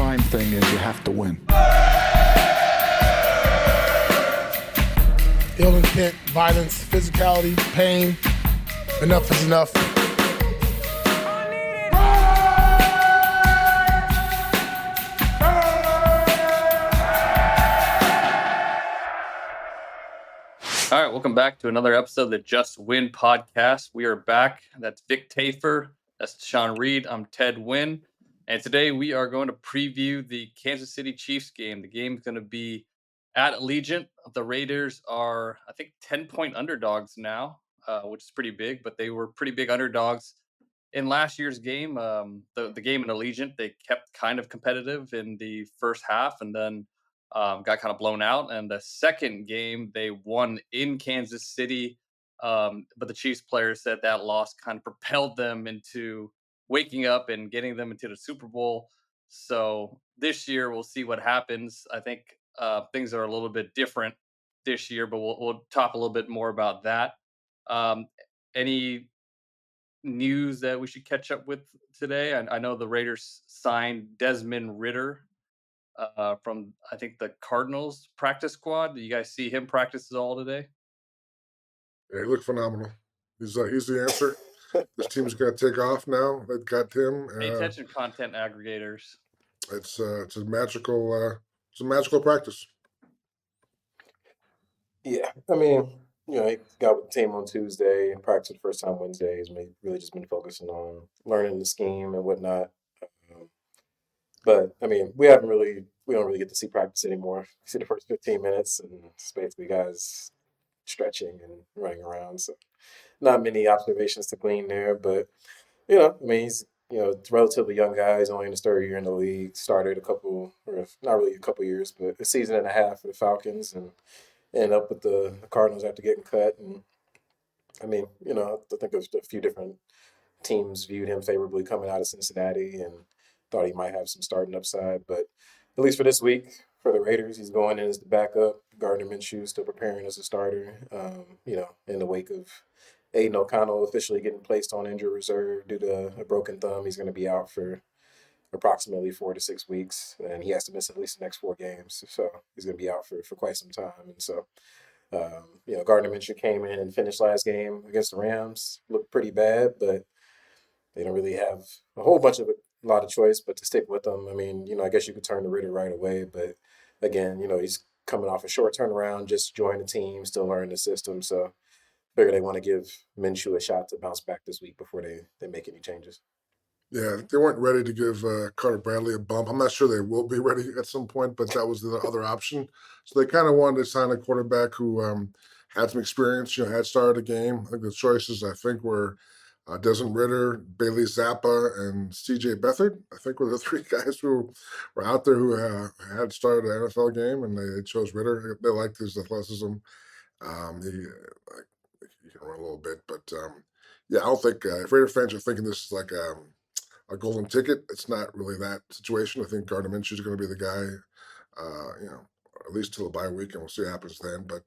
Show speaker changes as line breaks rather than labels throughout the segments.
prime thing is you have to win.
Ill intent, violence, physicality, pain. Enough is enough.
All right, welcome back to another episode of the Just Win podcast. We are back. That's Vic Tafer. That's Tashan Reed. I'm Ted Wynn. And today we are going to preview the Kansas City Chiefs game. The game is going to be at Allegiant. The Raiders are, I think, 10-point underdogs now, which is pretty big, but they were pretty big underdogs in last year's game. The game in Allegiant, they kept kind of competitive in the first half and then got kind of blown out. And the second game, they won in Kansas City. But the Chiefs players said that loss kind of propelled them into waking up and getting them into the Super Bowl. So this year, we'll see what happens. I think things are a little bit different this year, but we'll talk a little bit more about that. Any news that we should catch up with today? I know the Raiders signed Desmond Ridder from, I think, the Cardinals practice squad. Do you guys see him practice at all today?
Yeah, he looked phenomenal. He's the answer. This team's going to take off now. They've got him.
Pay attention, content aggregators.
It's a magical practice.
Yeah, I mean, he got with the team on Tuesday and practiced the first time Wednesday. He's really just been focusing on learning the scheme and whatnot. But I mean, we don't really get to see practice anymore. You see the first 15 minutes, and it's basically guys stretching and running around. So not many observations to glean there. But I mean, he's a relatively young guy. He's only in his third year in the league. Started not really a couple years, but a season and a half for the Falcons, and ended up with the Cardinals after getting cut. And I mean, I think a few different teams viewed him favorably coming out of Cincinnati and thought he might have some starting upside. But at least for this week, for the Raiders, he's going in as the backup. Gardner Minshew still preparing as a starter, in the wake of Aiden O'Connell officially getting placed on injured reserve due to a broken thumb. He's going to be out for approximately 4 to 6 weeks, and he has to miss at least the next 4 games. So he's going to be out for quite some time. And so, Gardner Minshew came in and finished last game against the Rams. Looked pretty bad, but they don't really have a lot of choice but to stick with them. I mean, I guess you could turn to Ridder right away, but again, he's coming off a short turnaround, just joined the team, still learning the system. So figure they want to give Minshew a shot to bounce back this week before they make any changes.
Yeah, they weren't ready to give Carter Bradley a bump. I'm not sure they will be ready at some point, but that was the other option. So they kind of wanted to sign a quarterback who had some experience, had started a game. I think the choices, were Desmond Ridder, Bailey Zappa, and C.J. Beathard. I think were the 3 guys who were out there who had started an NFL game, and they chose Ridder. They liked his athleticism. He can run a little bit, but I don't think if Raider fans are thinking this is like a golden ticket, it's not really that situation. I think Gardner Minshew is going to be the guy, at least till the bye week, and we'll see what happens then. But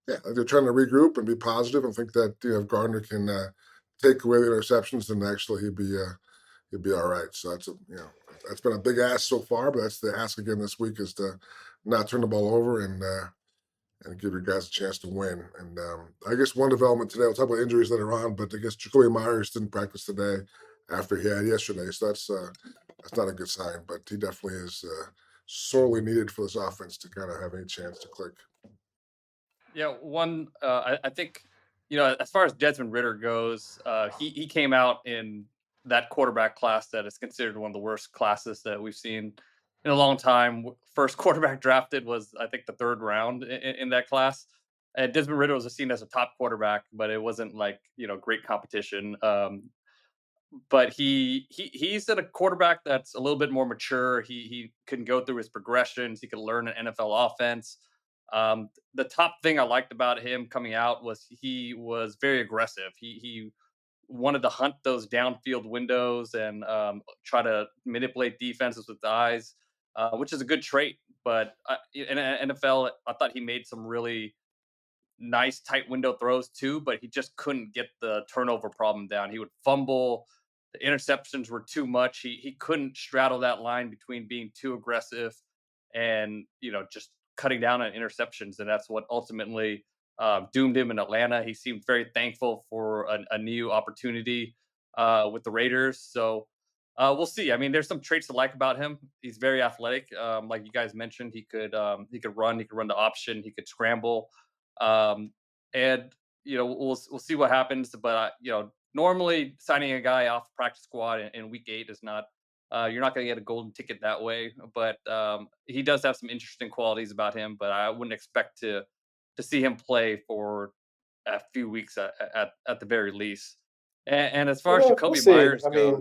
they're trying to regroup and be positive, and think that if Gardner can take away the interceptions, then actually he'd be all right. So that's been a big ask so far, but that's the ask again this week, is to not turn the ball over and give your guys a chance to win. And I guess one development today, we'll talk about injuries later on, but I guess Jakobi Meyers didn't practice today after he had yesterday. So that's not a good sign, but he definitely is sorely needed for this offense to kind of have any chance to click.
Yeah, I think, as far as Desmond Ridder goes, he came out in that quarterback class that is considered one of the worst classes that we've seen in a long time. First quarterback drafted was, I think, the 3rd round in that class. And Desmond Ridder was seen as a top quarterback, but it wasn't like, great competition. But he's a quarterback that's a little bit more mature. He can go through his progressions. He could learn an NFL offense. The top thing I liked about him coming out was he was very aggressive. He wanted to hunt those downfield windows and try to manipulate defenses with eyes, which is a good trait. But in NFL, I thought he made some really nice tight window throws too, but he just couldn't get the turnover problem down. He would fumble. the interceptions were too much. He couldn't straddle that line between being too aggressive and just cutting down on interceptions, and that's what ultimately doomed him in Atlanta. He seemed very thankful for a new opportunity with the Raiders. So we'll see. I mean, there's some traits to like about him. He's very athletic. Like you guys mentioned, he could run. He could run the option. He could scramble. And we'll see what happens. But normally signing a guy off practice squad in week 8 is not. You're not going to get a golden ticket that way. But he does have some interesting qualities about him. But I wouldn't expect to see him play for a few weeks at the very least. And as far as
We'll
Jakobi
see.
Meyers
I mean,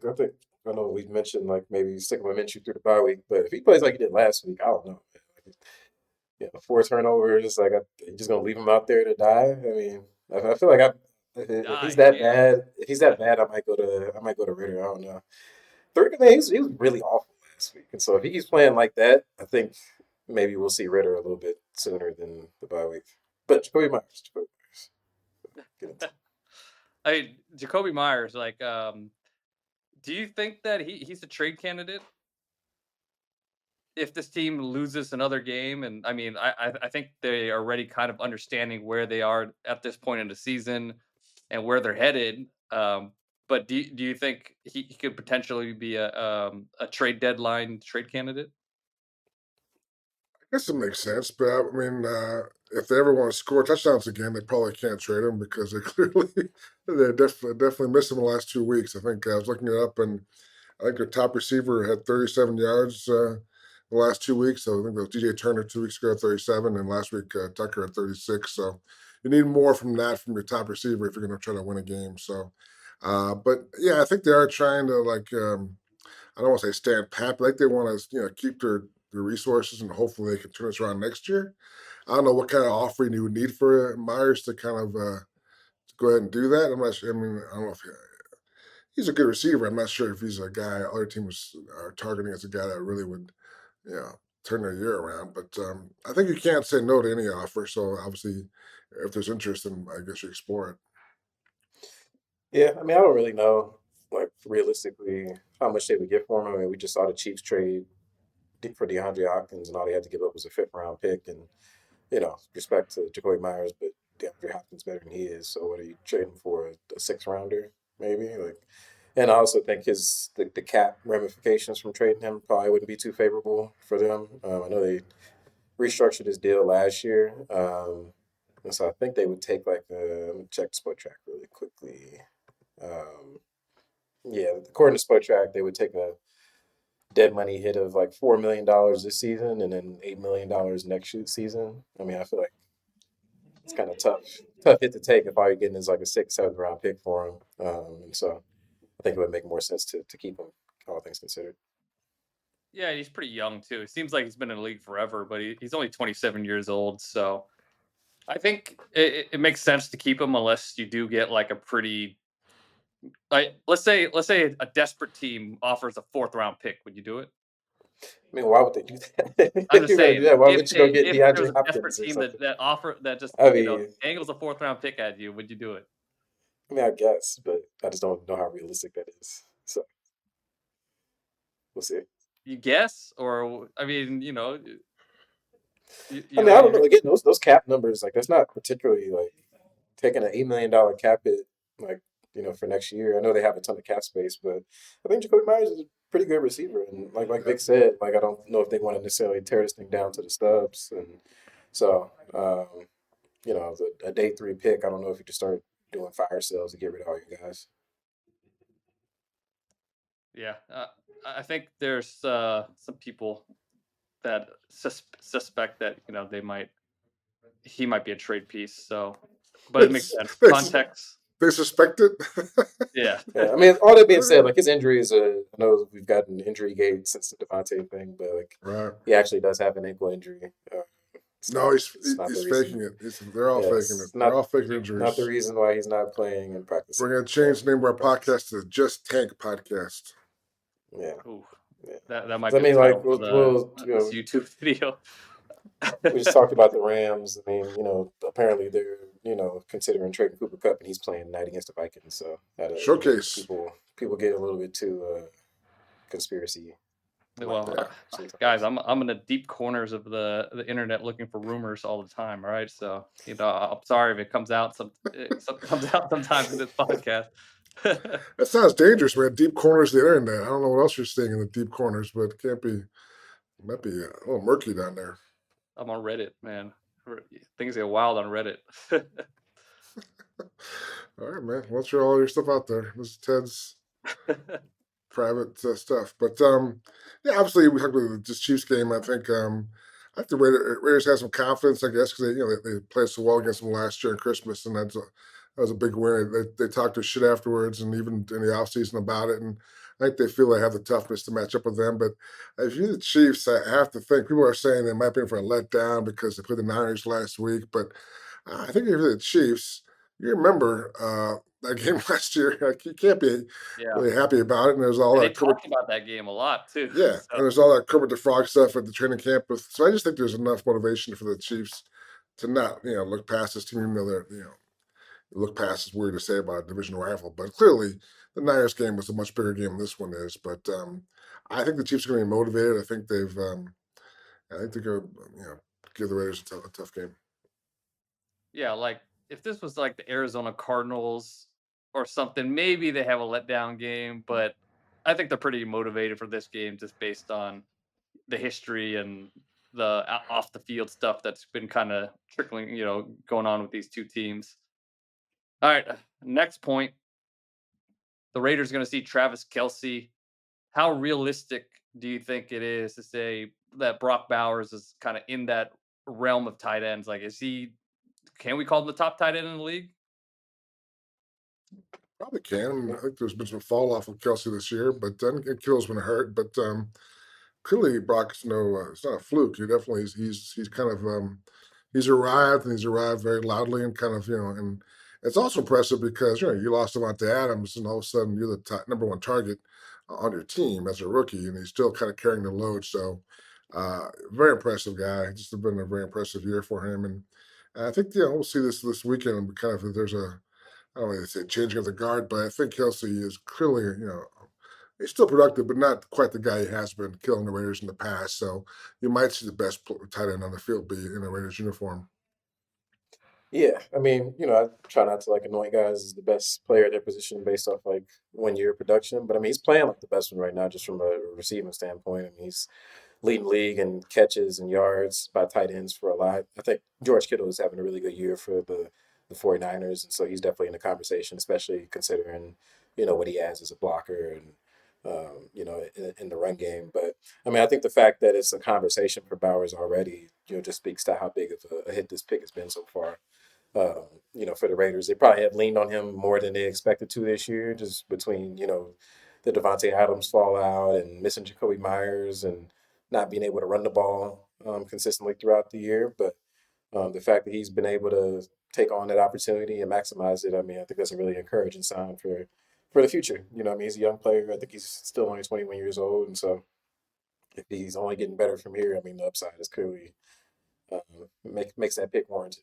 goes,
I know we mentioned like maybe stick him a Minshew through the bye week, but if he plays like he did last week, I don't know. Yeah, 4 turnovers. Like, you just gonna leave him out there to die? I mean, I feel like if he's that bad, I might go to Ritter. I don't know. Man, he was really awful last week, and so if he keeps playing like that, I think maybe we'll see Ritter a little bit sooner than the bye week. But Jakobi Meyers. Get into it.
Jakobi Meyers, like, do you think that he's a trade candidate if this team loses another game? And I mean, I think they are already kind of understanding where they are at this point in the season and where they're headed. But do you think he could potentially be a trade deadline trade candidate?
I guess it makes sense, but I mean, if they ever want to score touchdowns again, they probably can't trade him because they clearly they definitely missed him the last 2 weeks. I think I was looking it up, and I think their top receiver had 37 yards the last 2 weeks. So I think it was DJ Turner 2 weeks ago at 37, and last week Tucker at 36. So you need more from that from your top receiver if you're going to try to win a game. So, but yeah, I think they are trying to I don't want to say stand pat, but like they want to keep their resources and hopefully they can turn this around next year. I don't know what kind of offering you would need for Myers to kind of go ahead and do that. I'm not sure. I mean, I don't know if he's a good receiver. I'm not sure if he's a guy other teams are targeting as a guy that really would, turn their year around. But I think you can't say no to any offer. So obviously, if there's interest, then I guess you explore it.
Yeah, I mean, I don't really know, like, realistically how much they would get for him. I mean, we just saw the Chiefs trade for DeAndre Hopkins, and all they had to give up was a 5th-round pick. And respect to Jakobi Meyers, but DeAndre Hopkins better than he is. So what are you trading for? A 6th-rounder, maybe? And I also think the cap ramifications from trading him probably wouldn't be too favorable for them. I know they restructured his deal last year, and so I think they would take let me check the split track really quickly. Yeah, according to split track, they would take a dead money hit of like $4 million this season and then $8 million next season. I mean, I feel like it's kind of tough hit to take if all you're getting is like a 6th, 7th-round pick for him. And so I think it would make more sense to keep him, all things considered.
Yeah, he's pretty young too. It seems like he's been in the league forever, but he's only 27 years old. So I think it makes sense to keep him unless you do get like a pretty let's say a desperate team offers a 4th-round pick. Would you do it?
I mean, why would they do that?
I'm
If
just
you're gonna
saying,
do that, why
if
would you go get
there was
DeAndre
a desperate
Hopkins or
team
something?
that just
I mean,
angles a 4th-round pick at you, would you do it?
I guess, but I just don't know how realistic that is. So we'll see.
You guess, or I mean,
I mean, I don't know. Again, those cap numbers, like, that's not particularly like taking an $8 million cap hit, like, for next year. I know they have a ton of cap space, but I think Jakobi Meyers is a pretty good receiver. And like Vic said, like, I don't know if they want to necessarily tear this thing down to the stubs. And so, a day 3 pick, I don't know if you just start doing fire sales to get rid of all your guys.
Yeah, I think there's some people that suspect that he might be a trade piece. So, but it makes sense. Context.
They suspect it.
Yeah.
Yeah. I mean, all that being said, like, his injuries, I know we've gotten injury gate since the Devontae thing, but like,
Right.
he actually does have an ankle injury.
No, he's faking it. They're all faking it. They're all faking injuries.
Not the reason why he's not playing in practice.
We're gonna change the name of our podcast to Just Tank Podcast.
Yeah.
Ooh,
Yeah.
that might.
I
be
mean,
the
like,
title for this YouTube video.
we just talked about the Rams. I mean, apparently they're considering trading Cooper Kupp, and he's playing tonight against the Vikings. So that
Showcase.
people get a little bit too conspiracy
Well,
minded
guys,
sometimes.
I'm in the deep corners of the internet looking for rumors all the time. All right, so I'm sorry if it comes out comes out sometimes in this podcast.
That sounds dangerous, man. Deep corners of the internet. I don't know what else you're seeing in the deep corners, but it can't be. It might be a little murky down there.
I'm on Reddit, man. Things get wild on Reddit.
All right, man. Let's throw all your stuff out there. This is Ted's private stuff. But yeah, obviously we talked about this Chiefs game. I think the Raiders have some confidence, I guess, because they played so well against them last year on Christmas, and that was a big win. They talked their shit afterwards, and even in the offseason about it. And I think they feel they have the toughness to match up with them. But if you're the Chiefs, I have to think people are saying they might be in for a letdown because they played the Niners last week. But I think if you're the Chiefs, you remember that game last year. Like, you can't be
Yeah,
really happy about it. And there's all
and they
that Kermit,
talked about that game a lot too.
yeah, and
So
there's all that Kermit the Frog stuff at the training camp. So I just think there's enough motivation for the Chiefs to not, look past this team. Even though look past is weird to say about a division rival, but clearly the Niners game was a much bigger game than this one is. But I think the Chiefs are going to be motivated. I think they're going to, give the Raiders a tough game.
yeah, like if this was like the Arizona Cardinals or something, maybe they have a letdown game, but I think they're pretty motivated for this game just based on the history and the off the field stuff that's been kind of trickling, going on with these two teams. All right, next point. The Raiders going to see Travis Kelce. How realistic do you think it is to say that Brock Bowers is kind of in that realm of tight ends? Like, can we call him the top tight end in the league?
Probably can. I think there's been some fall off of Kelsey this year, but then Kittle's been hurt. But clearly Brock's it's not a fluke. He definitely he's kind of he's arrived, and he's arrived very loudly, and kind of and it's also impressive because you lost Devontae Adams, and all of a sudden you're the number one target on your team as a rookie, and he's still kind of carrying the load. So very impressive guy. Just been a very impressive year for him, and I think we'll see this weekend. Kind of if there's I don't want to say changing of the guard, but I think Kelsey is clearly, he's still productive, but not quite the guy he has been killing the Raiders in the past. So you might see the best tight end on the field be in a Raiders uniform.
Yeah, I mean, I try not to anoint guys as the best player at their position based off 1 year production, but I mean he's playing like the best one right now, just from a receiving standpoint. I mean he's leading league in catches and yards by tight ends for a lot. I think George Kittle is having a really good year for the 49ers, and so he's definitely in the conversation, especially considering what he has as a blocker and in the run game. But I mean, I think the fact that it's a conversation for Bowers already, just speaks to how big of a hit this pick has been so far. For the Raiders, they probably have leaned on him more than they expected to this year, just between the Devontae Adams fallout and missing Jakobi Meyers and not being able to run the ball consistently throughout the year. But the fact that he's been able to take on that opportunity and maximize it, I mean, I think that's a really encouraging sign for the future. I mean, he's a young player. I think he's still only 21 years old, and so if he's only getting better from here, I mean, the upside is clearly uh, makes that pick warranted.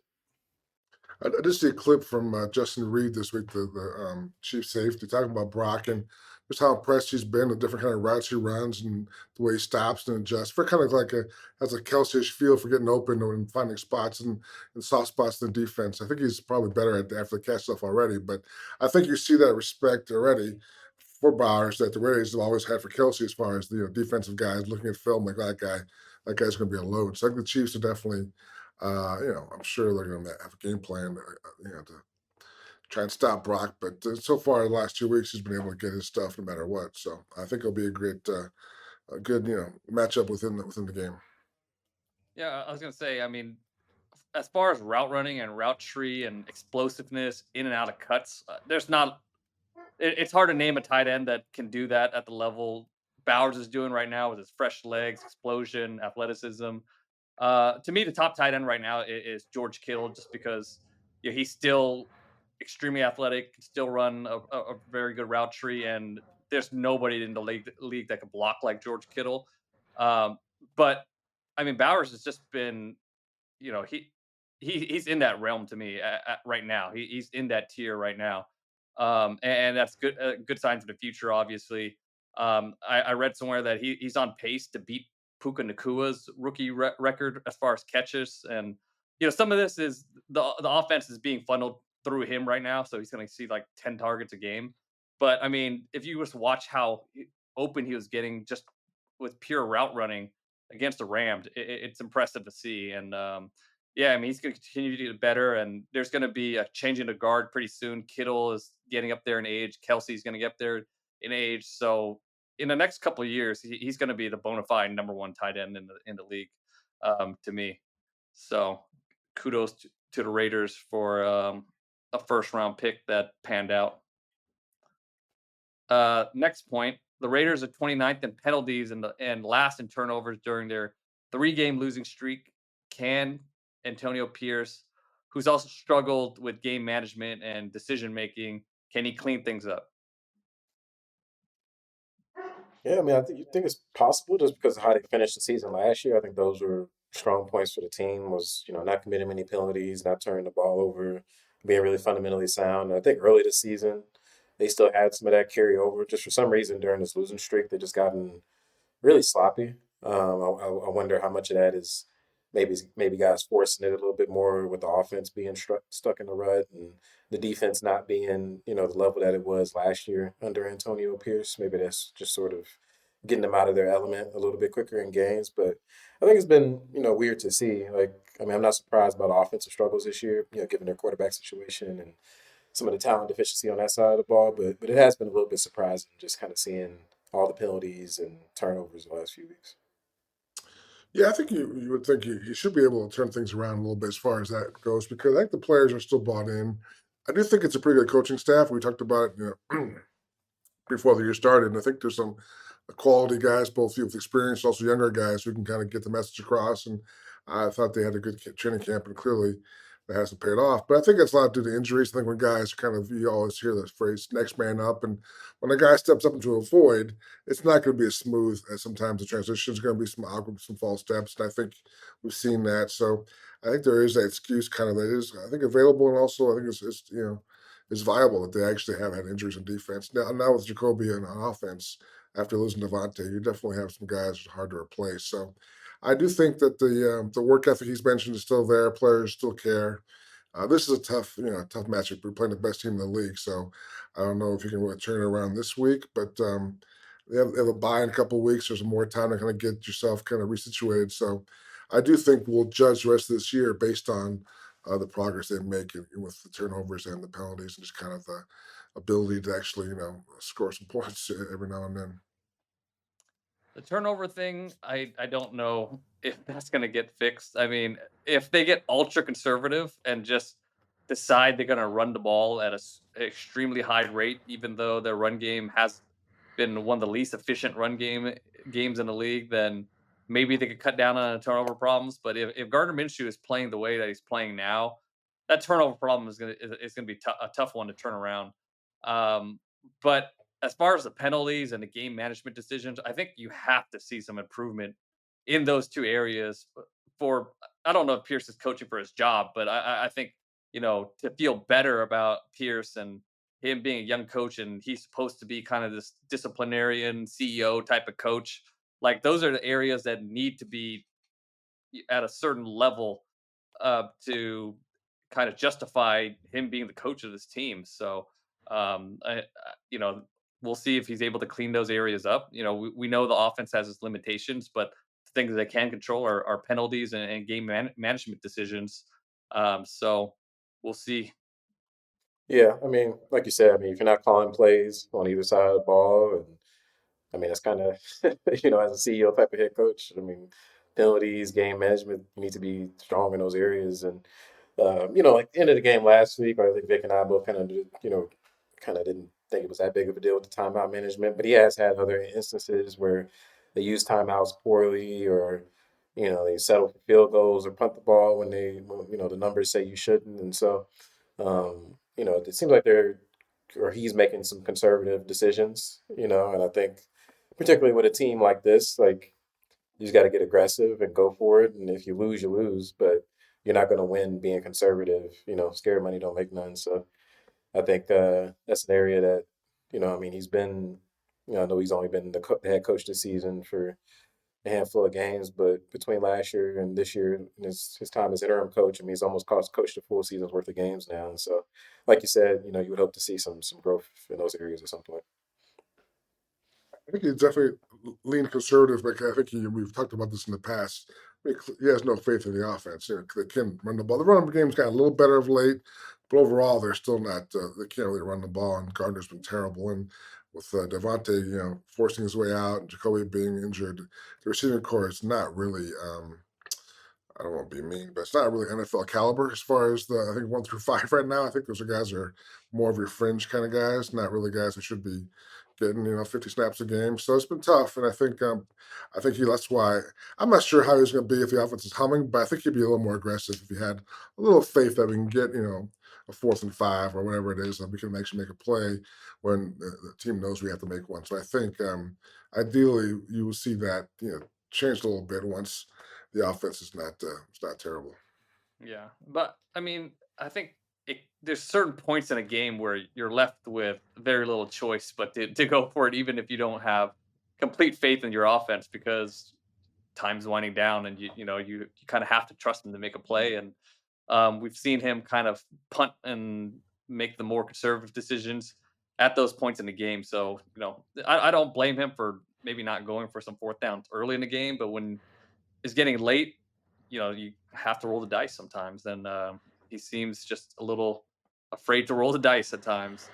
I did see a clip from Justin Reed this week, the chief safety, talking about Brock and just how impressed he's been with different kind of routes he runs and the way he stops and adjusts. For kind of has a Kelsey-ish feel for getting open and finding spots and soft spots in the defense. I think he's probably better at after the catch stuff already, but I think you see that respect already for Bowers that the Raiders have always had for Kelsey as far as the defensive guys looking at film like that guy's going to be a load. So I think the Chiefs are definitely I'm sure they're going to have a game plan, to try and stop Brock. But so far, the last 2 weeks, he's been able to get his stuff no matter what. So I think it'll be a good, matchup within the game.
Yeah, I was gonna say. I mean, as far as route running and route tree and explosiveness in and out of cuts, there's not. It's hard to name a tight end that can do that at the level Bowers is doing right now with his fresh legs, explosion, athleticism. To me, the top tight end right now is George Kittle, just because he's still extremely athletic, can still run a very good route tree, and there's nobody in the league that can block like George Kittle. But I mean, Bowers has just been he's in that realm to me right now. He's in that tier right now, and that's good sign for the future. Obviously, I read somewhere that he's on pace to beat Puka Nakua's rookie record as far as catches, and some of this is the offense is being funneled through him right now, so he's going to see like 10 targets a game. But I mean, if you just watch how open he was getting just with pure route running against the Rams, it's impressive to see. And yeah, I mean, he's going to continue to get better, and there's going to be a change in the guard pretty soon. Kittle is getting up there in age. Kelsey's going to get up there in age. So in the next couple of years, he's going to be the bona fide number one tight end in the league, to me. So kudos to the Raiders for a first round pick that panned out. Next point, the Raiders are 29th in penalties and last in turnovers during their 3-game losing streak. Can Antonio Pierce, who's also struggled with game management and decision making, can he clean things up?
Yeah, I mean, I think it's possible just because of how they finished the season last year. I think those were strong points for the team. Was not committing many penalties, not turning the ball over, being really fundamentally sound. And I think early this season they still had some of that carry over. Just for some reason during this losing streak, they just gotten really sloppy. I wonder how much of that is maybe guys forcing it a little bit more with the offense being stuck in the rut and the defense not being the level that it was last year under Antonio Pierce. Maybe that's just sort of getting them out of their element a little bit quicker in games. But I think it's been weird to see. Like, I mean, I'm not surprised by the offensive struggles this year. Given their quarterback situation and some of the talent deficiency on that side of the ball, but it has been a little bit surprising just kind of seeing all the penalties and turnovers the last few weeks.
Yeah, I think you would think you should be able to turn things around a little bit as far as that goes because I think the players are still bought in. I do think it's a pretty good coaching staff. We talked about it, before the year started, and I think there's some quality guys, both with experience, also younger guys who can kind of get the message across. And I thought they had a good training camp, and clearly that hasn't paid off. But I think it's a lot due to injuries. I think when guys kind of you always hear the phrase "next man up," and when a guy steps up into a void, it's not going to be as smooth as sometimes the transition. It's going to be some awkward, some false steps, and I think we've seen that. So I think there is that excuse kind of that is I think available, and also I think it's viable that they actually have had injuries in defense. Now with Jakobi on offense, after losing Devontae, you definitely have some guys hard to replace. So I do think that the work ethic he's mentioned is still there. Players still care. This is a tough matchup. We're playing the best team in the league, so I don't know if you can really turn it around this week. But they have a bye in a couple of weeks. There's more time to kind of get yourself kind of resituated. So I do think we'll judge the rest of this year based on the progress they make with the turnovers and the penalties, and just kind of the ability to actually score some points every now and then.
The turnover thing, I don't know if that's going to get fixed. I mean, if they get ultra conservative and just decide they're going to run the ball at extremely high rate, even though their run game has been one of the least efficient games in the league, then maybe they could cut down on turnover problems. But if Gardner Minshew is playing the way that he's playing now, that turnover problem is gonna be a tough one to turn around. But as far as the penalties and the game management decisions, I think you have to see some improvement in those two areas. For I don't know if Pierce is coaching for his job, but I think to feel better about Pierce and him being a young coach, and he's supposed to be kind of this disciplinarian CEO type of coach. Like those are the areas that need to be at a certain level to kind of justify him being the coach of this team. So, we'll see if he's able to clean those areas up. We know the offense has its limitations, but the things that they can control are penalties and game management decisions. So we'll see.
Yeah, I mean, like you said, I mean, if you're not calling plays on either side of the ball, and I mean, that's kind of, as a CEO type of head coach, I mean, penalties, game management, you need to be strong in those areas. And, like the end of the game last week, I think Vic and I both kind of, kind of didn't think it was that big of a deal with the timeout management. But he has had other instances where they use timeouts poorly or, they settle for field goals or punt the ball when the numbers say you shouldn't. And so, it seems like he's making some conservative decisions, and I think particularly with a team like this, like you just got to get aggressive and go for it. And if you lose, you lose. But you're not going to win being conservative. Scared money don't make none. So I think that's an area that, I mean, he's been, I know he's only been the head coach this season for a handful of games, but between last year and this year, and his time as interim coach, I mean, he's almost coached a full season's worth of games now. And so, like you said, you would hope to see some growth in those areas at some point.
I think he definitely leaned conservative, but I think we've talked about this in the past. I mean, he has no faith in the offense. They can run the ball. The run game's got a little better of late, but overall, they're still not. They can't really run the ball, and Gardner's been terrible. And with Devontae, forcing his way out, and Jakobi being injured, the receiving core is not really. I don't want to be mean, but it's not really NFL caliber as far as I think 1 through 5 right now. I think those are guys who are more of your fringe kind of guys, not really guys who should be getting 50 snaps a game. So it's been tough, and I think that's why I'm not sure how he's going to be if the offense is humming, but I think he'd be a little more aggressive if he had a little faith that we can get a 4th and 5 or whatever it is, that we can actually make a play when the team knows we have to make one. So I think ideally you will see that change a little bit once the offense is not it's not terrible.
Yeah, but I mean, I think there's certain points in a game where you're left with very little choice but to go for it, even if you don't have complete faith in your offense, because time's winding down and you kind of have to trust him to make a play. And we've seen him kind of punt and make the more conservative decisions at those points in the game. So I don't blame him for maybe not going for some fourth downs early in the game, but when it's getting late, you have to roll the dice sometimes. And he seems just a little afraid to roll the dice at times.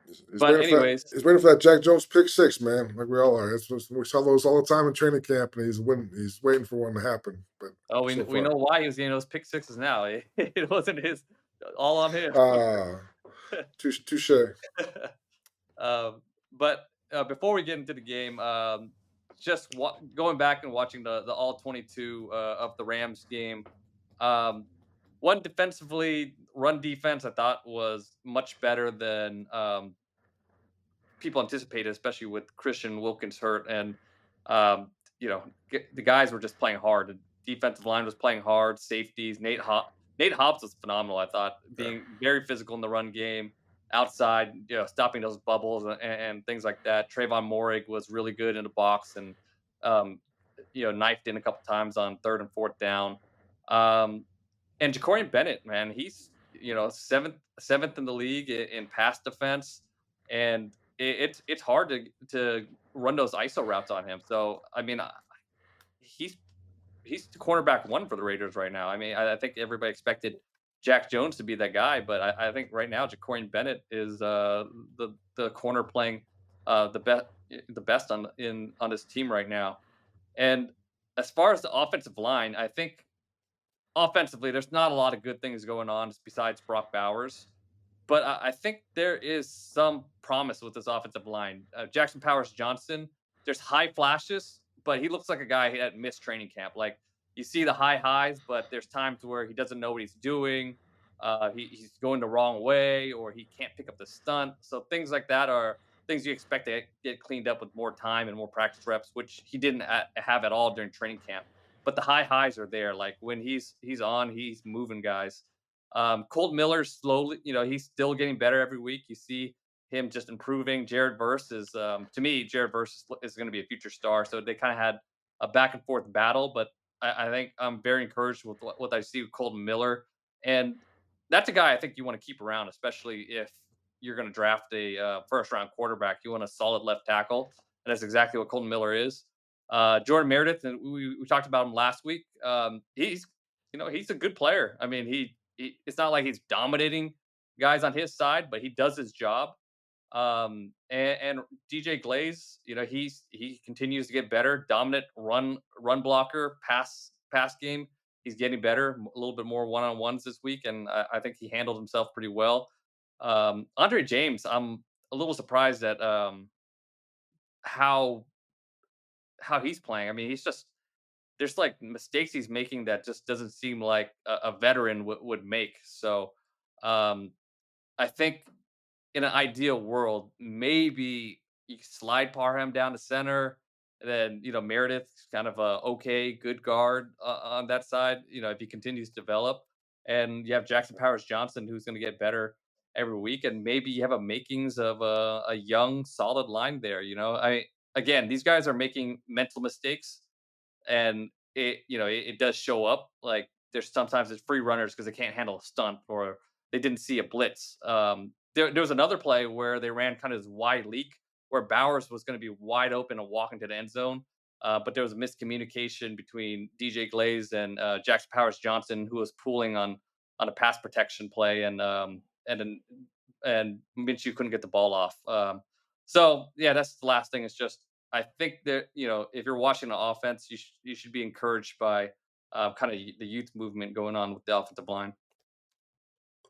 He's
But
waiting for that.
anyways,
He's waiting for that Jack Jones pick six, man. Like we all are. We saw those all the time in training camp, and he's waiting for one to happen. But
oh, we
so
we know
far,
why he was getting those pick sixes now. It wasn't his all on him.
ah, touche.
But before we get into the game, just going back and watching the all 22 of the Rams game. Um, one defensively, run defense, I thought was much better than people anticipated, especially with Christian Wilkins hurt. And the guys were just playing hard. The defensive line was playing hard. Safeties, Nate Hobbs was phenomenal. I thought,
Yeah.
being very physical in the run game, outside, stopping those bubbles and things like that. Trayvon Morig was really good in the box and um, knifed in a couple times on 3rd and 4th down. Um, and Jakorian Bennett, man, he's seventh in the league in pass defense, and it's hard to run those ISO routes on him. So I mean, he's he's the cornerback one for the Raiders right now. I mean, I think everybody expected Jack Jones to be that guy, but I think right now Jakorian Bennett is the corner playing the best on this team right now. And as far as the offensive line, I think offensively, there's not a lot of good things going on besides Brock Bowers. But I think there is some promise with this offensive line. Jackson Powers Johnson, there's high flashes, but he looks like a guy that missed training camp. Like, you see the high highs, but there's times where he doesn't know what he's doing. He's going the wrong way, or he can't pick up the stunt. So things like that are things you expect to get cleaned up with more time and more practice reps, which he didn't have at all during training camp. But the high highs are there. Like when he's on, he's moving guys. Colt Miller slowly, he's still getting better every week. You see him just improving. Jared Verse is, to me, Jared Verse is going to be a future star. So they kind of had a back and forth battle, but I think I'm very encouraged with what I see with Colton Miller. And that's a guy I think you want to keep around, especially if you're going to draft a first round quarterback. You want a solid left tackle. And that's exactly what Colton Miller is. Jordan Meredith, and we talked about him last week. He's a good player. I mean, it's not like he's dominating guys on his side, but he does his job. And DJ Glaze, he continues to get better. Dominant run blocker, pass game. He's getting better, a little bit more one-on-ones this week, and I think he handled himself pretty well. Andre James, I'm a little surprised at how he's playing. I mean, there's like mistakes he's making that just doesn't seem like a veteran would make. So um, I think in an ideal world, maybe you slide Parham down to center, then Meredith, kind of a okay, good guard on that side. If he continues to develop, and you have Jackson Powers Johnson, who's going to get better every week, and maybe you have a makings of a young, solid line there. Again, these guys are making mental mistakes, and it does show up. Like, there's sometimes it's free runners because they can't handle a stunt, or they didn't see a blitz. There was another play where they ran kind of this wide leak where Bowers was going to be wide open and walking to the end zone. But there was a miscommunication between DJ Glaze and Jackson Powers Johnson, who was pooling on a pass protection play, and Minshew couldn't get the ball off. So yeah, that's the last thing. It's just, I think that if you're watching the offense, you should be encouraged by kind of the youth movement going on with the offensive line.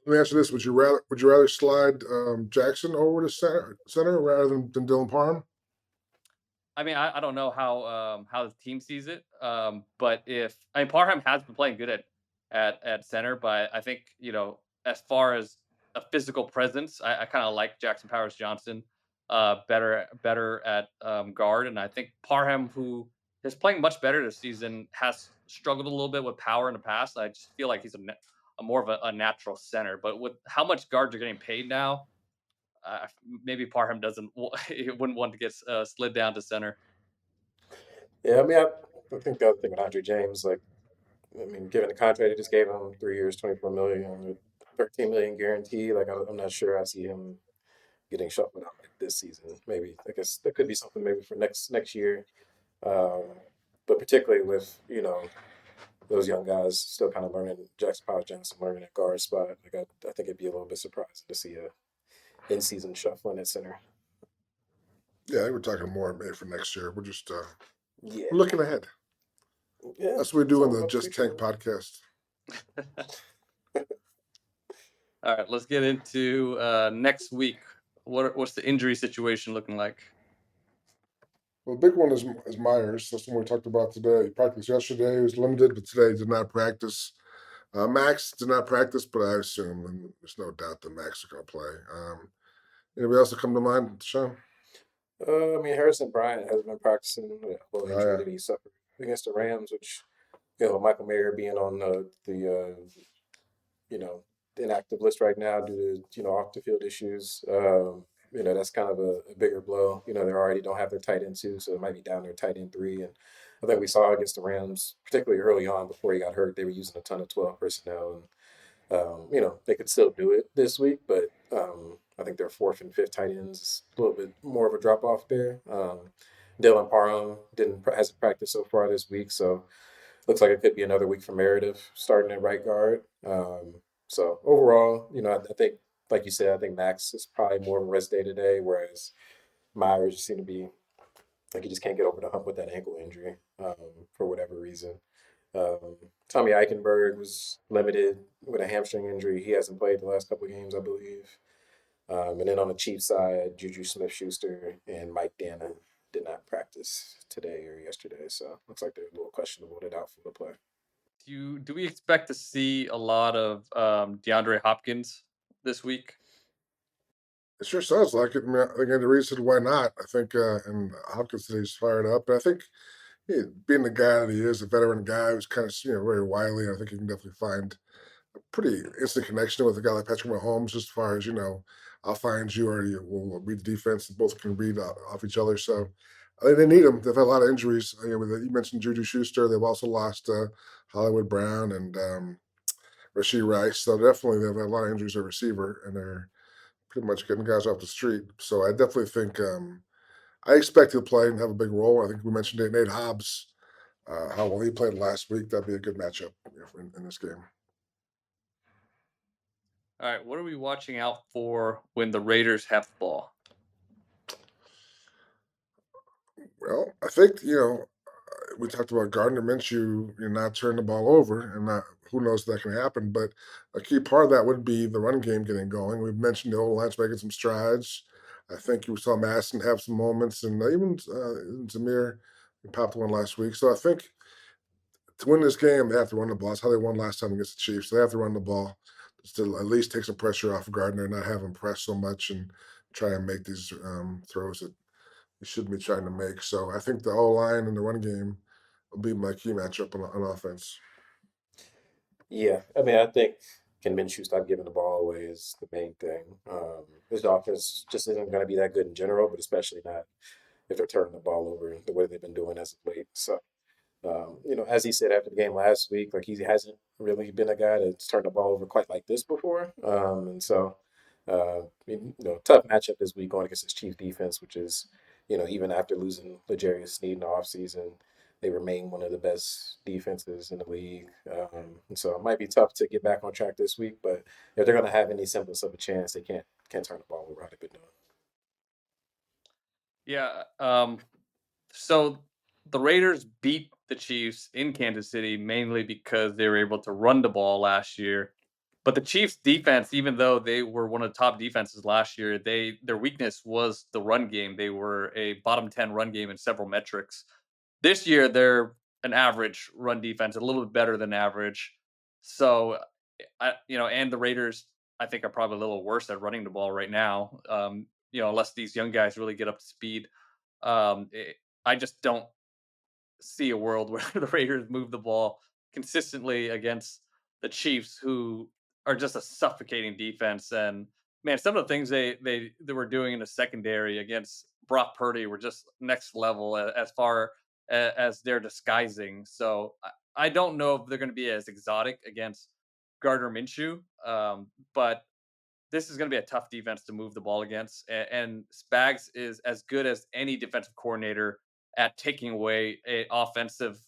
Let me ask you this: would you rather slide Jackson over to center rather than Dylan Parham?
I mean, I don't know how the team sees it, but Parham has been playing good at center, but I think as far as a physical presence, I kind of like Jackson Powers Johnson better at guard, and I think Parham, who is playing much better this season, has struggled a little bit with power in the past. I just feel like he's a more of a natural center, but with how much guards are getting paid now, maybe Parham wouldn't want to get slid down to center.
Yeah, I mean, I think the other thing with Andre James, like, I mean, given the contract they just gave him, 3 years, 24 million, with 13 million guarantee, like, I'm not sure I see him getting shuffled out like this season. Maybe, I guess that could be something maybe for next year. Um, but particularly with those young guys still kind of learning, Jackson Powers Johnson learning at guard spot. Like, I think it'd be a little bit surprising to see a in-season shuffling at center.
Yeah, I think we're talking more maybe for next year. We're just
Yeah,
we're looking ahead.
yeah.
That's what we do in
So
the
about
Just
future.
Tank podcast.
All right, let's get into next week. What's the injury situation looking like?
Well, the big one is Myers. That's the one we talked about today. He practiced yesterday. He was limited, but today he did not practice. Max did not practice, but I assume, and there's no doubt that Max is going to play. Anybody else that come to mind, Sean?
I mean, Harrison Bryant has been practicing with a elbow injury
yeah.
that he suffered against the Rams, which, Michael Mayer being on the inactive list right now due to, off the field issues. That's kind of a bigger blow. They already don't have their tight end 2, so it might be down their tight end 3. And I think we saw against the Rams, particularly early on before he got hurt, they were using a ton of 12 personnel. And, they could still do it this week, but I think their 4th and 5th tight ends is a little bit more of a drop off there. Dylan Parham hasn't practiced so far this week, so looks like it could be another week for Meredith starting at right guard. So overall, I think, like you said, I think Max is probably more of a rest day today, whereas Myers just seemed to be like he just can't get over the hump with that ankle injury for whatever reason. Tommy Eichenberg was limited with a hamstring injury. He hasn't played the last couple of games, I believe. And then on the Chiefs side, Juju Smith-Schuster and Mike Danna did not practice today or yesterday, so looks like they're a little questionable. They're doubtful to play.
Do we expect to see a lot of DeAndre Hopkins this week?
It sure sounds like it. I mean, I think the reason why not. I think, and Hopkins today is fired up. But I think being the guy that he is, a veteran guy who's kind of very wily, I think he can definitely find a pretty instant connection with a guy like Patrick Mahomes, just as far as I'll find you, or we'll read the defense, and both can read off each other. So I think they need him. They've had a lot of injuries. You mentioned Juju Schuster. They've also lost Hollywood Brown and Rashee Rice. So definitely they've had a lot of injuries at receiver, and they're pretty much getting guys off the street. So I definitely think I expect he'll play and have a big role. I think we mentioned it, Nate Hobbs, how well he played last week. That'd be a good matchup in this game.
All right, what are we watching out for when the Raiders have the ball?
Well, I think we talked about Gardner Minshew not turning the ball over, and who knows if that can happen. But a key part of that would be the run game getting going. We've mentioned the old line's making some strides. I think you saw Madison have some moments, and even Zamir popped one last week. So I think to win this game, they have to run the ball. That's how they won last time against the Chiefs. They have to run the ball just to at least take some pressure off of Gardner, not have him press so much and try and make these throws that he shouldn't be trying to make. So I think the O-line and the run game will be my key matchup on offense.
Yeah, I mean, I think can Minshew stop giving the ball away is the main thing. His offense just isn't going to be that good in general, but especially not if they're turning the ball over the way they've been doing as of late. So, as he said after the game last week, like he hasn't really been a guy that's turned the ball over quite like this before. And so, tough matchup this week going against his Chiefs defense, which is, even after losing L'Jarius Sneed in the offseason, they remain one of the best defenses in the league. And so it might be tough to get back on track this week, but if they're going to have any semblance of a chance, they can't turn the ball over how they've been doing.
Yeah. So the Raiders beat the Chiefs in Kansas City mainly because they were able to run the ball last year. But the Chiefs defense, even though they were one of the top defenses last year, their weakness was the run game. They were a bottom 10 run game in several metrics. This year they're an average run defense, a little bit better than average. So and the Raiders I think are probably a little worse at running the ball right now. Unless these young guys really get up to speed. Um, it, I just don't see a world where the Raiders move the ball consistently against the Chiefs, who are just a suffocating defense. And man, some of the things they were doing in the secondary against Brock Purdy were just next level as far as they're disguising. So I don't know if they're going to be as exotic against Gardner Minshew, but this is going to be a tough defense to move the ball against. And Spags is as good as any defensive coordinator at taking away an offensive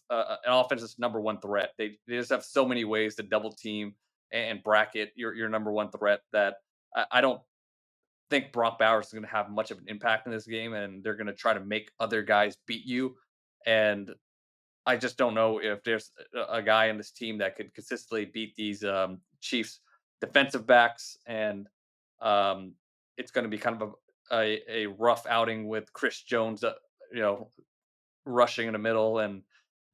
number one threat. They just have so many ways to double team and bracket your number one threat that I don't think Brock Bowers is going to have much of an impact in this game, and they're going to try to make other guys beat you. And I just don't know if there's a guy in this team that could consistently beat these Chiefs defensive backs, and it's going to be kind of a rough outing with Chris Jones, you know, rushing in the middle, and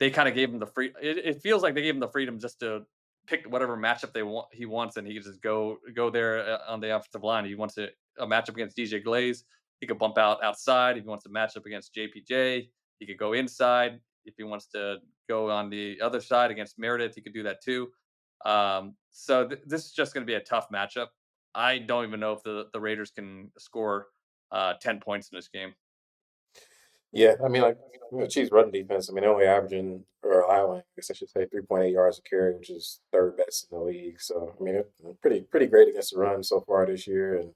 they kind of gave him the free. It feels like they gave him the freedom just to pick whatever matchup he wants, and he can just go there on the offensive line. He wants a matchup against DJ Glaze. He could bump out outside. If he wants a matchup against JPJ, he could go inside. If he wants to go on the other side against Meredith, he could do that too. So this is just going to be a tough matchup. I don't even know if the Raiders can score 10 points in this game.
Yeah, I mean, like Chiefs' run defense. I mean, they're only averaging or allowing, I guess I should say, 3.8 yards a carry, which is third best in the league. So, I mean, they're pretty great against the run so far this year, and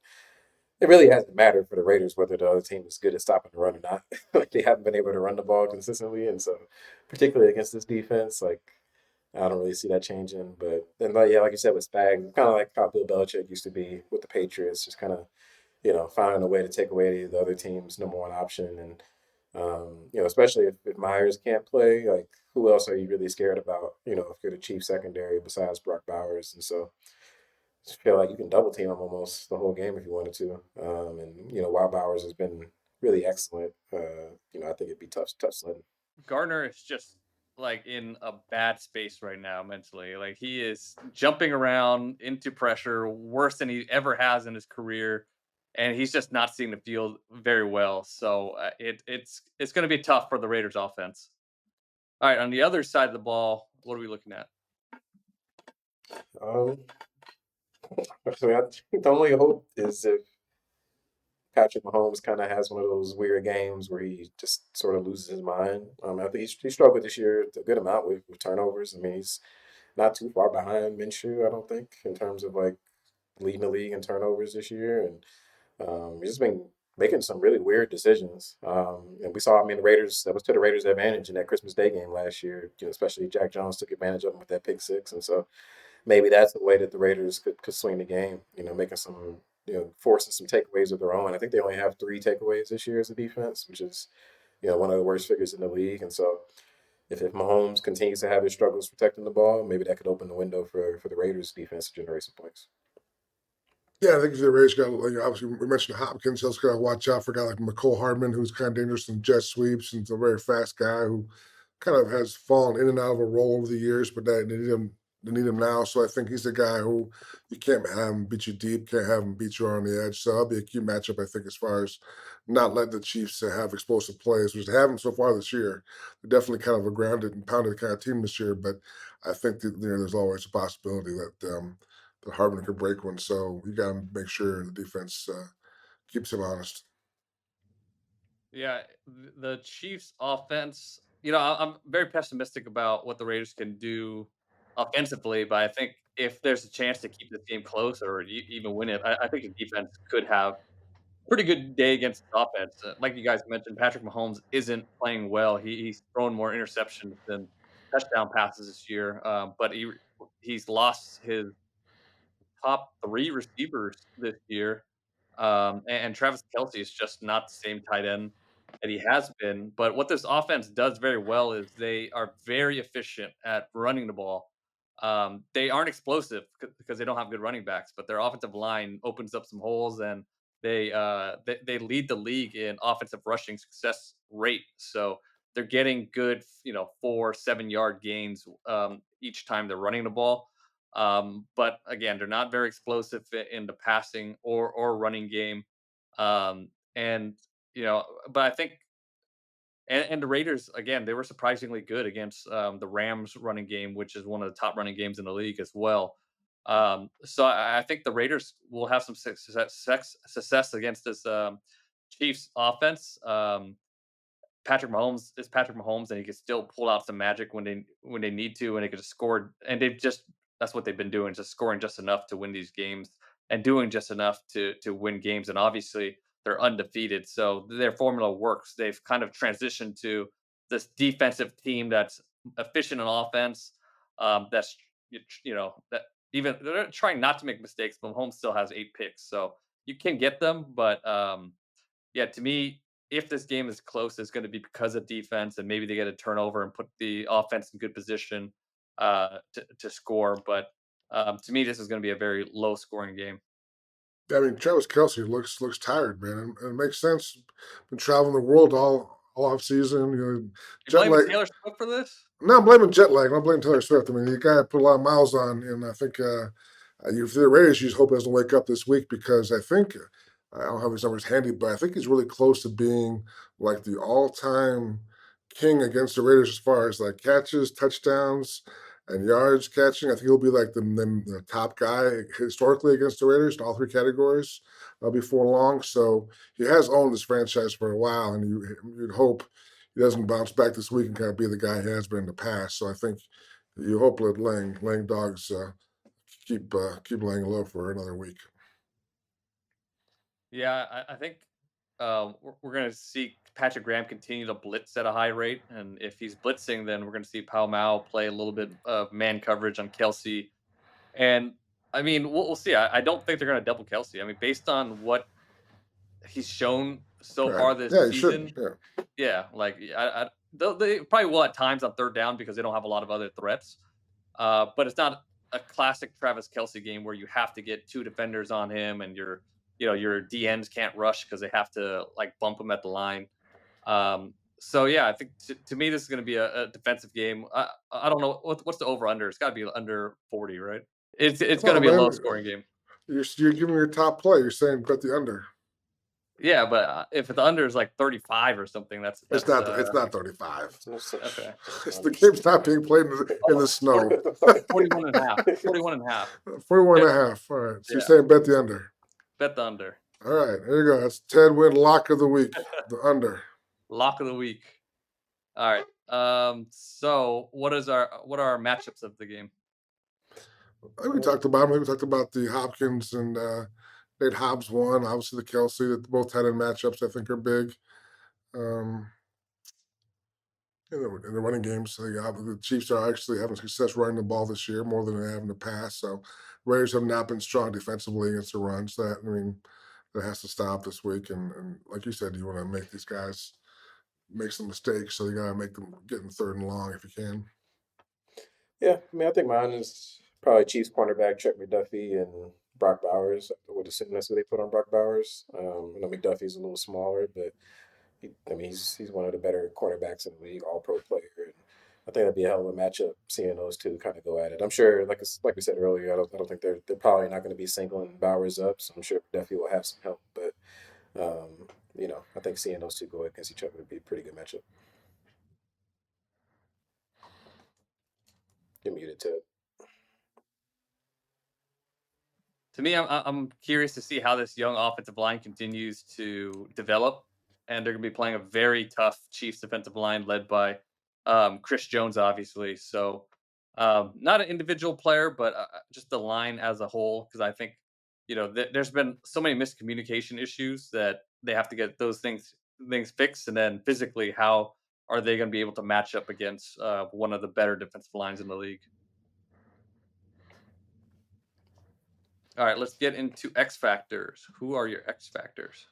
it really hasn't mattered for the Raiders whether the other team is good at stopping the run or not. Like they haven't been able to run the ball consistently, and so particularly against this defense, like I don't really see that changing. But then, like you said with Spags, kind of like how Bill Belichick used to be with the Patriots, just kind of finding a way to take away the other team's number one option. And, especially if Myers can't play, like who else are you really scared about, if you're the Chiefs secondary besides Brock Bowers? And so I feel like you can double team him almost the whole game if you wanted to. While Bowers has been really excellent, I think it'd be tough sledding.
Gardner is just like in a bad space right now mentally. Like he is jumping around into pressure worse than he ever has in his career, and he's just not seeing the field very well. So it's going to be tough for the Raiders offense. All right, on the other side of the ball, what are we looking at?
So I think the only hope is if Patrick Mahomes kind of has one of those weird games where he just sort of loses his mind. I think he struggled this year a good amount with turnovers. I mean, he's not too far behind Minshew, I don't think, in terms of like leading the league in turnovers this year. And he's just been making some really weird decisions. And we saw, I mean, the Raiders, that was to the Raiders' advantage in that Christmas Day game last year, especially Jack Jones took advantage of him with that pick six. And so maybe that's the way that the Raiders could swing the game, making some, forcing some takeaways of their own. I think they only have 3 takeaways this year as a defense, which is, one of the worst figures in the league. And so if Mahomes continues to have his struggles protecting the ball, maybe that could open the window for the Raiders defense to generate some points.
Yeah, I think the Raiders got, obviously, we mentioned Hopkins. Also got to watch out for a guy like McCole Hardman, who's kind of dangerous in jet sweeps and is a very fast guy who kind of has fallen in and out of a role over the years, but that they need him they need him now. So I think he's the guy who you can't have him beat you deep, can't have him beat you on the edge. So that'll be a key matchup, I think, as far as not letting the Chiefs have explosive plays, which they haven't so far this year. They're definitely kind of a grounded and pounded kind of team this year, but I think that there's always a possibility that Hardman could break one. So you got to make sure the defense keeps him honest.
Yeah, the Chiefs' offense. I'm very pessimistic about what the Raiders can do offensively, but I think if there's a chance to keep this game close or even win it, I think the defense could have pretty good day against the offense. Like you guys mentioned, Patrick Mahomes isn't playing well. He's thrown more interceptions than touchdown passes this year, but he's lost his top 3 receivers this year. And Travis Kelce is just not the same tight end that he has been. But what this offense does very well is they are very efficient at running the ball. They aren't explosive because they don't have good running backs, but their offensive line opens up some holes, and they lead the league in offensive rushing success rate. So they're getting good, 4-7 yard gains each time they're running the ball. But again, they're not very explosive in the passing or running game. And but I think and the Raiders again, they were surprisingly good against the Rams running game, which is one of the top running games in the league as well. So I think the Raiders will have some success against this Chiefs offense. Patrick Mahomes is Patrick Mahomes, and he can still pull out some magic when they need to, and they can just score. And they've just that's what they've been doing, just scoring just enough to win these games and doing just enough to win games. And obviously, they're undefeated, so their formula works. They've kind of transitioned to this defensive team that's efficient on offense. That's that even they're trying not to make mistakes, but Mahomes still has 8 picks, so you can get them, but yeah, to me, if this game is close, it's going to be because of defense, and maybe they get a turnover and put the offense in good position to score. But to me, this is going to be a very low scoring game.
I mean, Travis Kelce looks tired, man, and it makes sense. Been traveling the world all off season,
You
jet
blaming
lag.
Taylor Swift for this?
No, I'm blaming jet lag. I'm not blaming Taylor Swift. I mean, the guy put a lot of miles on, and I think if the Raiders, you just hope he doesn't wake up this week because I think I don't have his numbers handy, but I think he's really close to being like the all-time king against the Raiders as far as like catches, touchdowns, and yards catching. I think he'll be like the top guy historically against the Raiders in all 3 categories before long. So he has owned this franchise for a while, and you'd hope he doesn't bounce back this week and kind of be the guy he has been in the past. So I think you hope that laying dogs keep laying low for another week.
Yeah, I think we're going to see Patrick Graham continue to blitz at a high rate, and if he's blitzing, then we're going to see Pal Mao play a little bit of man coverage on Kelsey. And I mean, we'll see. I don't think they're going to double Kelsey. I mean, based on what he's shown so
Right?
far this
Yeah, you shouldn't.
season,
Yeah.
yeah, like they probably will at times on third down because they don't have a lot of other threats. But it's not a classic Travis Kelce game where you have to get 2 defenders on him and your DNs can't rush because they have to like bump him at the line. So yeah, I think to me this is going to be a defensive game. I don't know what's the over under. It's got to be under 40, right? It's
Come
going to
on,
be a low
man.
scoring game.
You're giving your top play. You're saying bet the under.
Yeah, but if the under is like 35 or something, that's
It's
that's
not. It's not 35.
No such,
okay.
The game's not being played in the snow.
41 and a half. 41 and a half.
41 and
Yeah.
a half. All right. So you're
Yeah.
saying bet the under.
Bet the under.
All right. There you go. That's Ted Win lock of the week. The under.
Lock of the week. All right. So what are our matchups of the game?
I think we talked about them. We talked about the Hopkins and Nate Hobbs won. Obviously, the Kelce. That both tight end matchups I think are big. In the running games, the Chiefs are actually having success running the ball this year more than they have in the past. So Raiders have not been strong defensively against the runs. That has to stop this week. And like you said, you want to make these guys make some mistakes, so you got to make them get in third and long if you can.
Yeah, I mean, I think mine is probably Chiefs cornerback Trent McDuffie and Brock Bowers. I would assume that's who they put on Brock Bowers. McDuffie's a little smaller, but he's one of the better cornerbacks in the league, all pro player. And I think that'd be a hell of a matchup seeing those two kind of go at it. I'm sure, like we said earlier, I don't think they're probably not going to be singling Bowers up, so I'm sure definitely will have some help. But I think seeing those two go against each other would be a pretty good matchup. You're muted, Ted.
To me, I'm curious to see how this young offensive line continues to develop, and they're going to be playing a very tough Chiefs defensive line led by Chris Jones, obviously. So, not an individual player, but just the line as a whole, because I think there's been so many miscommunication issues that they have to get those things fixed, and then physically, how are they going to be able to match up against one of the better defensive lines in the league? All right, let's get into X factors. Who are your X factors?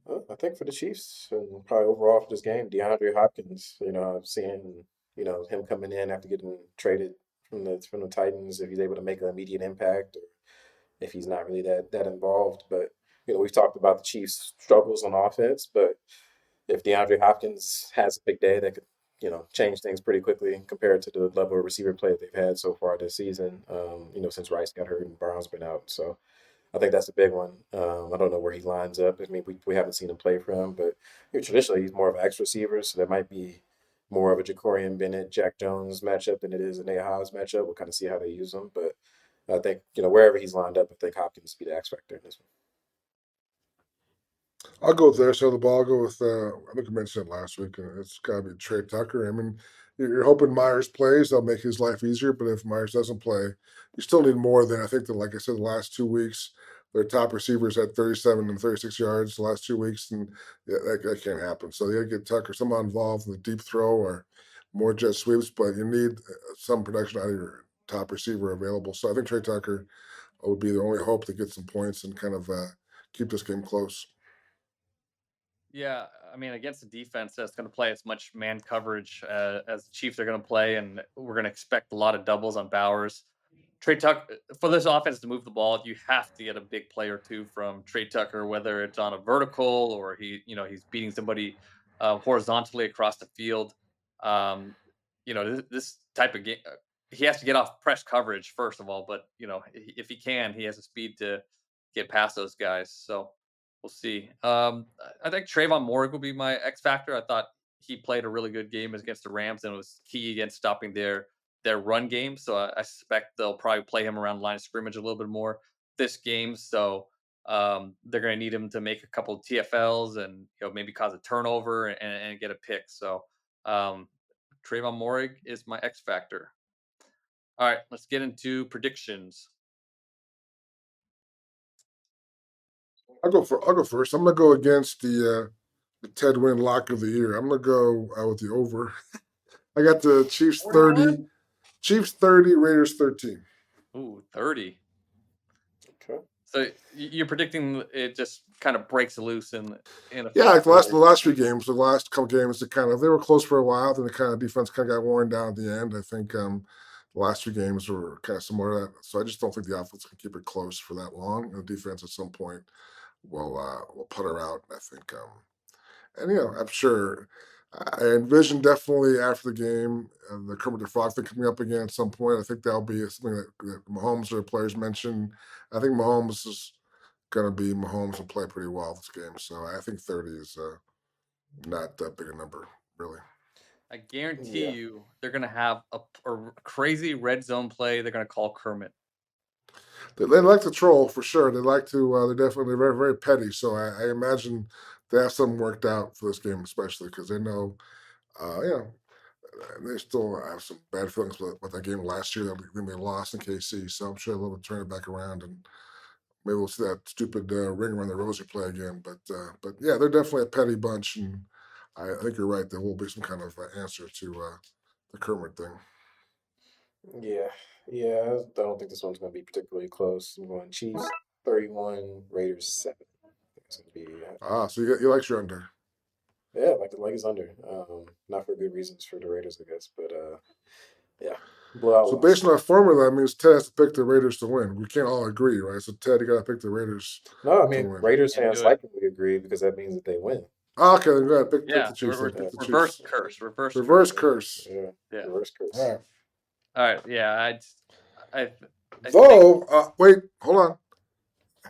Well, I think for the Chiefs and probably overall for this game, DeAndre Hopkins. Seeing him coming in after getting traded from the Titans, if he's able to make an immediate impact, or if he's not really that involved. But we've talked about the Chiefs' struggles on offense, but if DeAndre Hopkins has a big day, that could change things pretty quickly compared to the level of receiver play that they've had so far this season. Since Rice got hurt and Brown's been out, so I think that's a big one. I don't know where he lines up. I mean, we haven't seen him play for him, but traditionally he's more of an X receiver, so there might be more of a Jakorian Bennett, Jack Jones matchup than it is an Hobbs matchup. We'll kind of see how they use him, but I think wherever he's lined up, I think Hopkins will be the X factor in this one.
I'll go with their side of the ball. I'll go with, I think I mentioned it last week, and it's got to be Trey Tucker. I mean, you're hoping Myers plays. That'll make his life easier. But if Myers doesn't play, you still need more than I think that, like I said, the last 2 weeks, their top receivers had 37 and 36 yards the last 2 weeks, and that can't happen. So you got to get Tucker somehow involved in the deep throw or more jet sweeps, but you need some production out of your top receiver available. So I think Trey Tucker would be the only hope to get some points and kind of keep this game close.
Yeah, I mean, against a defense that's going to play as much man coverage as the Chiefs are going to play, and we're going to expect a lot of doubles on Bowers. Trey Tucker, for this offense to move the ball, you have to get a big play or two from Trey Tucker, whether it's on a vertical or he's beating somebody horizontally across the field. This type of game, he has to get off press coverage first of all, but if he can, he has the speed to get past those guys. So we'll see. I think Trayvon Moore will be my X factor. I thought he played a really good game against the Rams and was key against stopping their run game. So I suspect they'll probably play him around the line of scrimmage a little bit more this game. So they're going to need him to make a couple of TFLs and maybe cause a turnover and get a pick. So Trayvon Moore is my X factor. All right, let's get into predictions.
I'll go first. I'm gonna go against the Ted Win lock of the year. I'm gonna go with the over. I got the Chiefs 30, Raiders 13.
Ooh, 30.
Okay.
So you're predicting it just kind of breaks loose in a
Yeah, like the last few games, the last couple games, they were close for a while. Then the kind of defense kind of got worn down at the end. I think the last few games were kind of similar to that. So I just don't think the offense can keep it close for that long. And the defense at some point will put her out. I think, I'm sure. I envision definitely after the game the Kermit the Frog thing coming up again at some point. I think that'll be something that Mahomes or the players mentioned. I think Mahomes is going to be Mahomes and play pretty well this game. So I think 30 is not that big a number, really.
I guarantee you they're going to have a crazy red zone play they're going to call Kermit.
They like to troll for sure. They like to. They're definitely very, very petty. So I imagine they have something worked out for this game, especially because they know, they still have some bad feelings with that game last year that they lost in KC. So I'm sure they'll turn it back around and maybe we'll see that stupid ring around the rosy play again. But yeah, they're definitely a petty bunch, and I think you're right. There will be some kind of answer to the Kermit thing.
Yeah. I don't think this one's going to be particularly close. I'm going Chiefs 31, Raiders 7. It's going to be.
So you like your under?
Yeah, like it's under. Not for good reasons for the Raiders, I guess, but yeah. Blowout.
So based on our formula, that means Ted has to pick the Raiders to win. We can't all agree, right? So Ted, you got to pick the Raiders.
No, I mean Raiders fans likely agree because that means that they win.
Oh, okay, then go ahead. Pick
Yeah,
the Chiefs.
we're
Then. Pick the
reverse
Chiefs.
curse.
Reverse curse.
Yeah.
Yeah.
Reverse curse.
All right.
All right. Yeah. I think
Though, wait, hold on.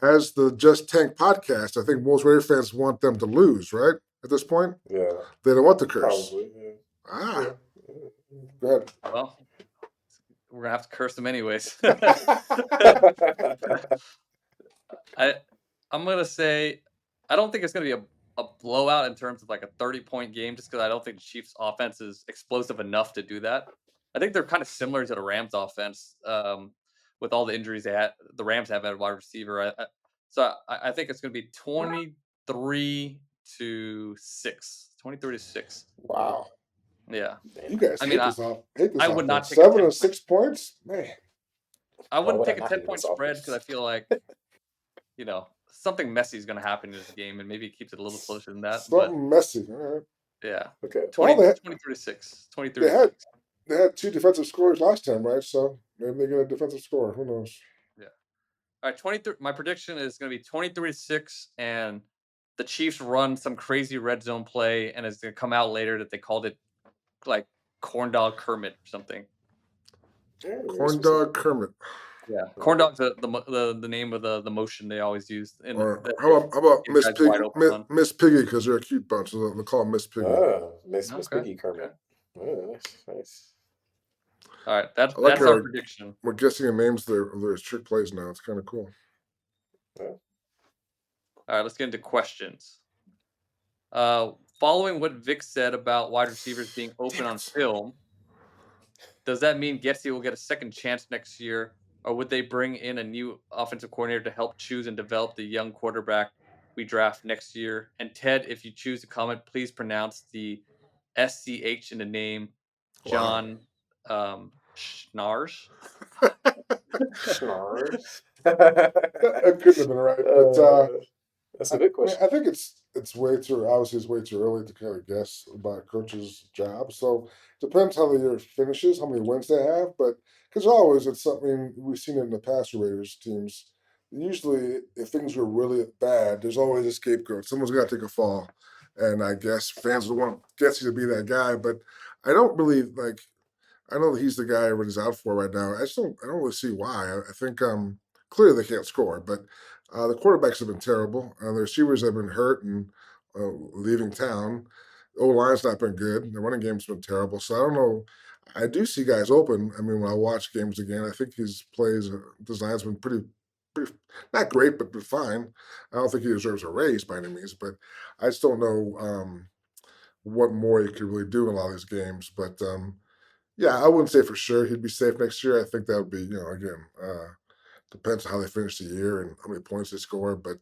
As the Just Tank podcast, I think most Raider fans want them to lose, right? At this point,
Yeah.
they don't want the curse.
Probably. Yeah.
Ah, go ahead.
well, we're gonna have to curse them anyways. I'm gonna say I don't think it's gonna be a blowout in terms of like a 30-point game, just because I don't think the Chiefs' offense is explosive enough to do that. I think they're kind of similar to the Rams' offense, with all the injuries the Rams have at wide receiver. I think it's gonna be 23 to 6. 23 to 6.
Wow,
Yeah.
you guys
I mean,
hate this
I would not
offense.
take a
7 and
10-point
6 points, man.
I wouldn't
would I
take a
not hate
10-point
this
spread
offense?
because I feel like something messy is going to happen in this game, and maybe it keeps it a little closer than that. But
Something messy. All right.
yeah,
Okay.
20,
Well,
23 to 6. 23
they
to
had
6.
they had 2 defensive scores last time, right? So maybe they get a defensive score. Who knows?
Yeah. All right, 23. My prediction is going to be 23 to 6, and the Chiefs run some crazy red zone play, and it's going to come out later that they called it like corn dog Kermit or something.
Yeah, very
Corn
specific.
dog Kermit.
Yeah, corn dog's the name of the motion they always use. In
Or
that
how about
give
Miss
guys
Piggy?
wide open run.
Miss Piggy, because they're a cute bunch. So they'll call them Miss Piggy.
Miss
Okay,
Piggy Kermit.
okay.
Nice.
All right,
I like
that's our
how
prediction.
we're guessing names their trick plays now. It's kind of cool.
Yeah.
All right, let's get into questions. Following what Vic said about wide receivers being open on film, does that mean Getsy will get a second chance next year, or would they bring in a new offensive coordinator to help choose and develop the young quarterback we draft next year? And Ted, if you choose to comment, please pronounce the SCH in the name, John Schnars.
Schnars.
That couldn't have been right, but
That's a good question.
I think it's way too obviously it's way too early to kind of guess about a coach's job. So depends how the year finishes, how many wins they have. But because always it's something we've seen it in the past with Raiders teams. Usually, if things were really bad, there's always a scapegoat. Someone's got to take a fall, and I guess fans would want Getsy to be that guy. But I don't really like. I know that he's the guy everybody's out for right now. I don't really see why. I think clearly they can't score, but the quarterbacks have been terrible. The receivers have been hurt and leaving town. O line's not been good. The running game's been terrible. So I don't know. I do see guys open. I mean, when I watch games again, I think his plays design's been pretty not great, but fine. I don't think he deserves a raise by any means, but I just don't know what more he could really do in a lot of these games. But yeah, I wouldn't say for sure he'd be safe next year. I think that would be, again, depends on how they finish the year and how many points they score. But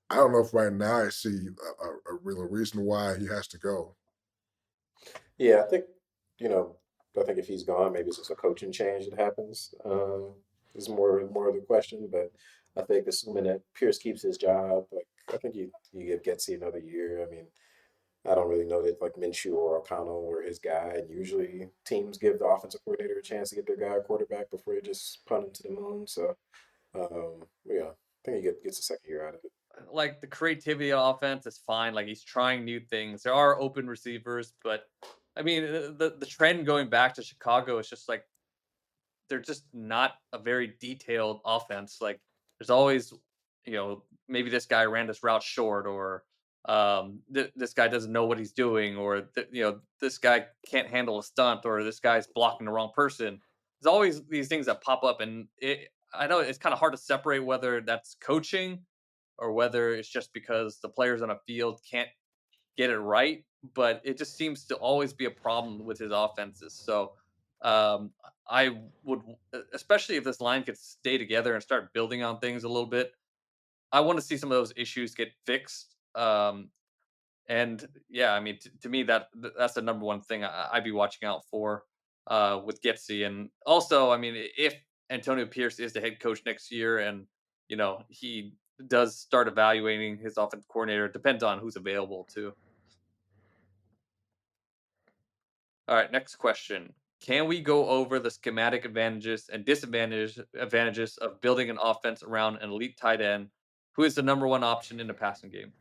I don't know if right now I see a real reason why he has to go.
Yeah, I think if he's gone, maybe it's just a coaching change that happens. Is more of the question, but I think assuming that Pierce keeps his job, like I think you give Getsy another year. I mean, I don't really know that like Minshew or O'Connell were his guy, and usually teams give the offensive coordinator a chance to get their guy a quarterback before they just punt him to the moon. So, yeah, I think he gets a second year out of it.
Like the creativity of offense is fine. Like he's trying new things. There are open receivers, but I mean the trend going back to Chicago is just like they're just not a very detailed offense. Like there's always, maybe this guy ran this route short, or this guy doesn't know what he's doing, or this guy can't handle a stunt, or this guy's blocking the wrong person. There's always these things that pop up, and I know it's kind of hard to separate whether that's coaching or whether it's just because the players on a field can't get it right. But it just seems to always be a problem with his offenses. So um, I would, especially if this line could stay together and start building on things a little bit. I want to see some of those issues get fixed. And yeah, I mean, to me, that's the number one thing I'd be watching out for with Getsy. And also, I mean, if Antonio Pierce is the head coach next year, and he does start evaluating his offensive coordinator, it depends on who's available too. All right, next question. Can we go over the schematic advantages and disadvantages of building an offense around an elite tight end who is the number one option in the passing game?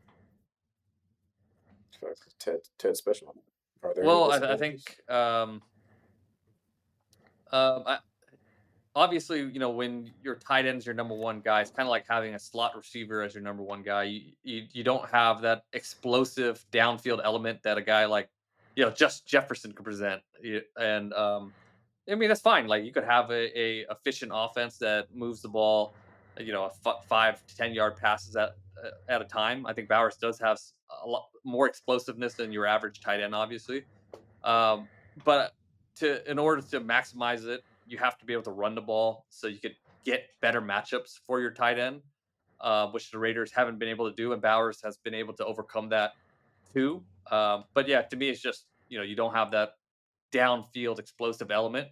Ted special. Are there any
Well, I
disadvantages?
think I, obviously, when your tight end's your number one guy, it's kind of like having a slot receiver as your number one guy. You don't have that explosive downfield element that a guy like, just Jefferson could present. And I mean, that's fine. Like you could have a efficient offense that moves the ball, 5 to 10 yard passes at a time. I think Bowers does have a lot more explosiveness than your average tight end, obviously. But in order to maximize it, you have to be able to run the ball so you could get better matchups for your tight end, which the Raiders haven't been able to do, and Bowers has been able to overcome that too. But yeah, to me, it's just you don't have that downfield explosive element,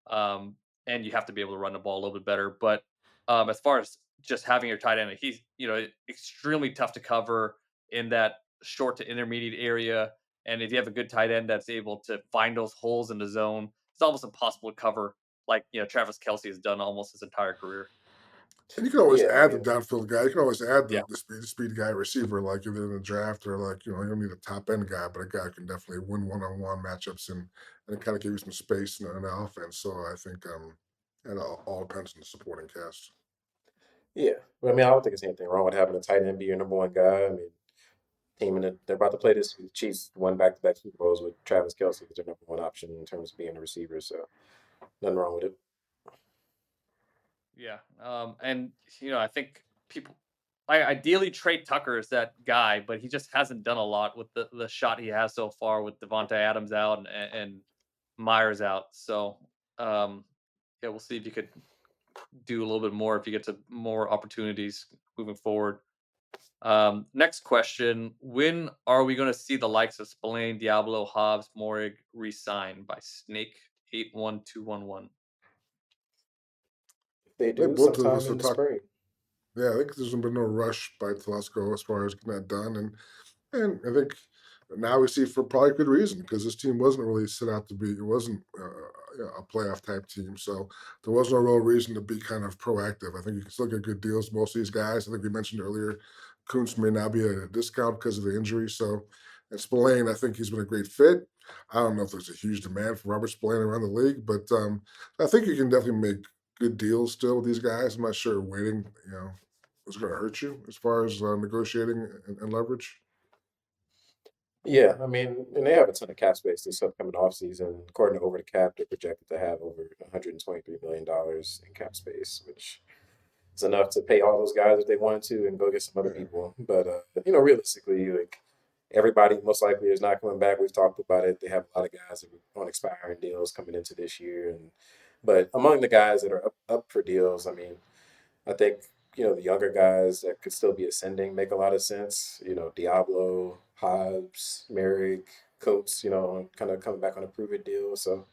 um, and you have to be able to run the ball a little bit better. But as far as just having your tight end, he's extremely tough to cover in that short to intermediate area. And if you have a good tight end that's able to find those holes in the zone, it's almost impossible to cover, like Travis Kelce has done almost his entire career.
And you can always
Yeah, I
add the
mean,
downfield guy. You can always add
Yeah,
the speed guy receiver, like either in the draft or like, you don't need a top end guy, but a guy who can definitely win one-on-one matchups and kind of give you some space in the offense. So I think it all depends on the supporting cast.
yeah. But I mean, I don't think there's anything wrong with having a tight end be your number one guy. I mean, they're about to play this. The Chiefs won back-to-back Super Bowls with Travis Kelce as their number one option in terms of being a receiver. So nothing wrong with it.
yeah. And I think people, I ideally Trey Tucker is that guy, but he just hasn't done a lot with the shot he has so far with Devontae Adams out and Myers out. So yeah, we'll see if you could do a little bit more if you get to more opportunities moving forward. Next question: when are we going to see the likes of Spillane, Diablo, Hobbs, Morig re-signed by Snake 81211?
They
They
do
both of us
sometime
to
in the
talk.
spring.
Yeah, I think there's been no rush by Telesco as far as getting that done, and I think now we see for probably good reason because this team wasn't really set out to be. It wasn't a playoff type team, so there was no real reason to be kind of proactive. I think you can still get good deals. With most of these guys, I think we mentioned earlier, Kuntz may now be at a discount because of the injury. So, and Spillane, I think he's been a great fit. I don't know if there's a huge demand for Robert Spillane around the league, but I think you can definitely make good deals still with these guys. I'm not sure waiting, is going to hurt you as far as negotiating and leverage.
Yeah, I mean, and they have a ton of cap space this upcoming offseason. According to Over the Cap, they're projected to have over $123 million in cap space, which is enough to pay all those guys if they wanted to and go get some other people. But realistically, like everybody most likely is not coming back. We've talked about it. They have a lot of guys that are on expiring deals coming into this year, but among the guys that are up for deals, I mean, I think the younger guys that could still be ascending make a lot of sense. Diablo, Hobbs, Merrick, Coates. Kind of coming back on a prove it deal. So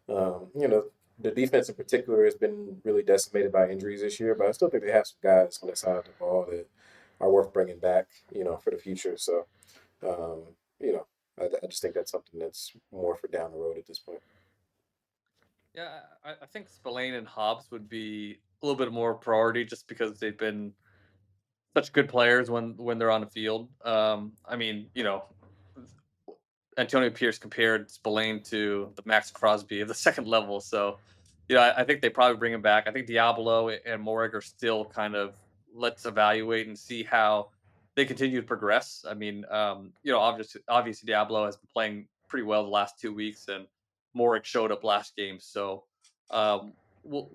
the defense in particular has been really decimated by injuries this year, but I still think they have some guys on the side of the ball that are worth bringing back. For the future. So um, you know, I just think that's something that's more for down the road at this point.
Yeah, I think Spillane and Hobbs would be a little bit more priority just because they've been such good players when they're on the field. I mean, Antonio Pierce compared Spillane to the Max Crosby of the second level. So, I think they probably bring him back. I think Diablo and Morig are still kind of let's evaluate and see how they continue to progress. I mean, obviously Diablo has been playing pretty well the last 2 weeks, and Morig showed up last game. So, well,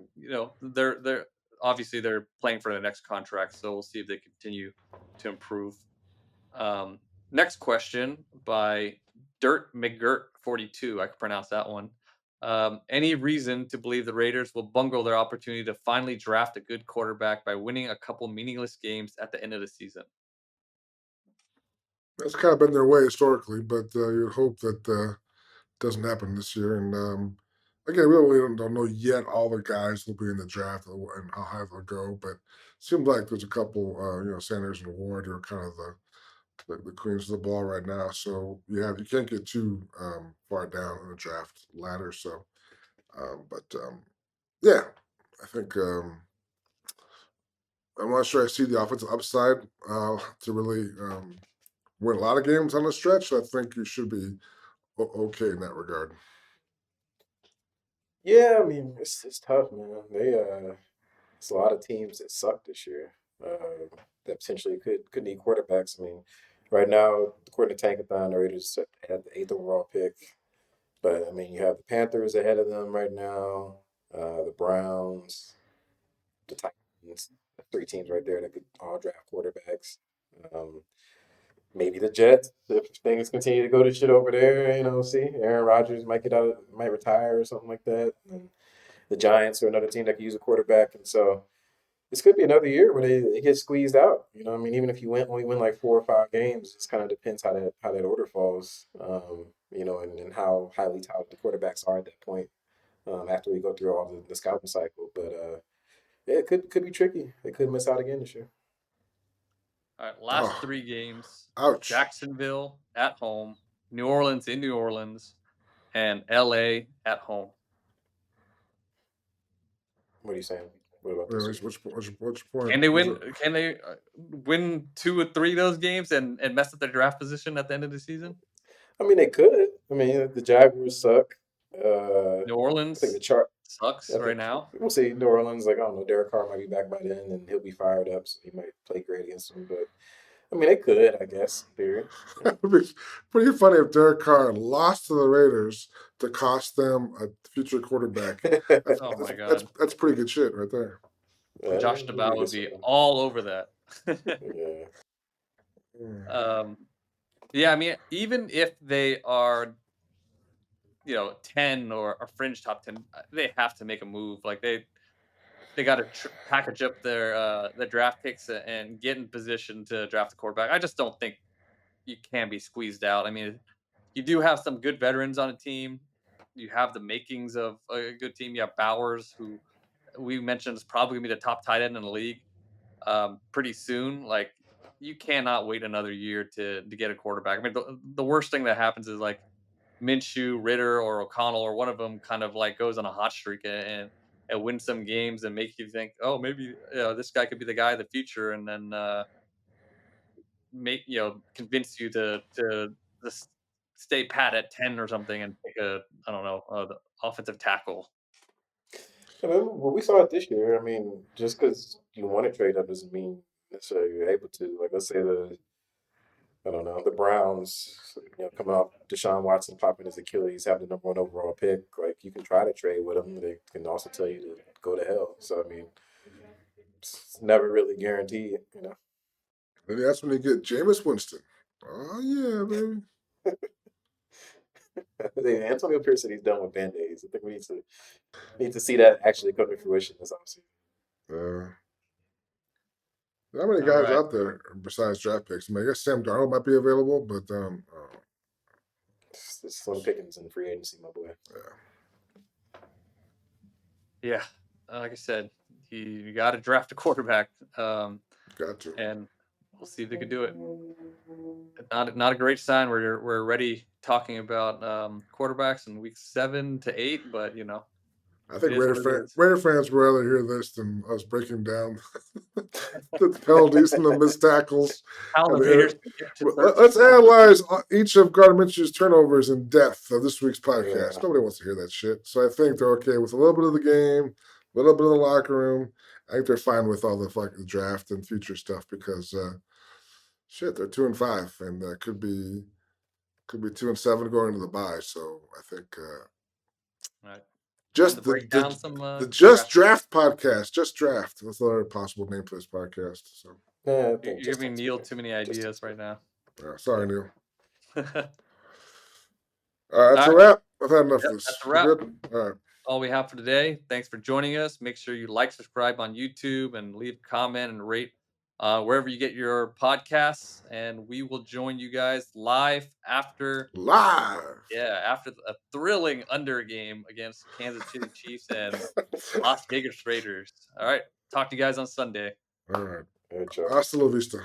they're obviously they're playing for the next contract. So we'll see if they continue to improve. Um, Next question by Dirt McGirt 42. I can pronounce that one. Any reason to believe the Raiders will bungle their opportunity to finally draft a good quarterback by winning a couple meaningless games at the end of the season?
That's kind of been their way historically, but you hope that doesn't happen this year. And again, we don't know yet all the guys will be in the draft and how high they'll go, but it seems like there's a couple, Sanders and Ward who are kind of the queens of the ball right now. So you can't get too far down in the draft ladder. So, yeah, I think I'm not sure I see the offensive upside to really win a lot of games on the stretch, I think you should be okay in that regard.
Yeah, I mean it's tough, man. It's a lot of teams that suck this year. That potentially could need quarterbacks. I mean, right now, according to Tankathon, the Raiders had the 8th overall pick. But I mean, you have the Panthers ahead of them right now, the Browns, the Titans, 3 teams right there that could all draft quarterbacks. Um, Maybe the Jets if things continue to go to shit over there. See Aaron Rodgers might get out, might retire or something like that. And the Giants are another team that could use a quarterback, and so this could be another year where they get squeezed out. I mean, even if you only win like 4 or 5 games, it just kind of depends how that order falls. And how highly touted the quarterbacks are at that point. After we go through all the scouting cycle, but yeah, it could be tricky. They could miss out again this year.
All right, last
Oh,
3 games:
ouch.
Jacksonville at home, New Orleans in New Orleans, and LA at home.
What are you saying? What about
Wait,
this?
which point?
Can they
was
win?
it?
Can they win 2 or 3 of those games and mess up their draft position at the end of the season?
I mean, they could. I mean, the Jaguars suck.
New
I think the
Orleans
chart.
sucks
I
right
think
now.
we'll see. New Orleans, like I don't know, Derek Carr might be back by then, and he'll be fired up, so he might play great against them. But I mean, they could, I guess, in theory.
It would be pretty funny if Derek Carr lost to the Raiders to cost them a future quarterback.
Oh my
That's
God,
pretty good shit right there.
Josh
That'd
DeBal
a
would
good
be
sign.
all over that.
Yeah.
Yeah, I mean, even if they are, 10 or a fringe top 10, they have to make a move. Like they got to package up their draft picks and get in position to draft a quarterback. I just don't think you can be squeezed out. I mean, you do have some good veterans on a team. You have the makings of a good team. You have Bowers, who we mentioned is probably gonna be the top tight end in the league pretty soon. Like you cannot wait another year to get a quarterback. I mean, the worst thing that happens is like Minshew, Ritter, or O'Connell, or one of them kind of like goes on a hot streak and win some games and make you think, oh, maybe this guy could be the guy of the future, and then convince you to just stay pat at 10 or something and take a I don't know the offensive tackle.
I mean, well, we saw it this year. I mean, just because you want to trade up doesn't mean necessarily you're able to. Like, let's say I don't know, the Browns, coming off Deshaun Watson popping his Achilles, have the #1 overall pick. Like, you can try to trade with them. They can also tell you to go to hell. So, I mean, it's never really guaranteed.
Maybe that's when they get Jameis Winston. Oh yeah, baby.
Antonio Pierce said he's done with Band-Aids. I think we need to see that actually come to fruition this offseason.
Not many
All
guys
right.
out there besides draft picks. I mean, I guess Sam Darnold might be available, but
It's slim pickings in free agency, my boy.
Yeah, like I said, you got to draft a quarterback,
got to.
and we'll see if they can do it. Not a great sign. We're already talking about quarterbacks in week 7 to 8, but
I think
it is what it is.
Raider fans would rather hear this than us breaking down the penalties and the missed tackles.
How the Raiders can get to 13
Let's
points.
analyze each of Gardner Minshew's turnovers in depth of this week's podcast.
Yeah.
Nobody wants to hear that shit. So I think they're okay with a little bit of the game, a little bit of the locker room. I think they're fine with all the fucking draft and future stuff because shit, they're 2-5 and could be 2-7 going into the bye. So I think
All right.
just
To break down some
the Just Draft podcast. Just Draft. That's another possible name for this podcast. So
Yeah, I
You're
think
giving
sounds
Neil
good.
too many ideas right now.
sorry, Neil.
All
All right, that's a wrap. I've had enough of this.
That's a
You
wrap.
good? All right.
All we have for today. Thanks for joining us. Make sure you like, subscribe on YouTube, and leave a comment and rate wherever you get your podcasts. And we will join you guys live after a thrilling under game against Kansas City Chiefs and Las Vegas Raiders. All right. Talk to you guys on Sunday.
All right.
Good job.
Hasta la vista.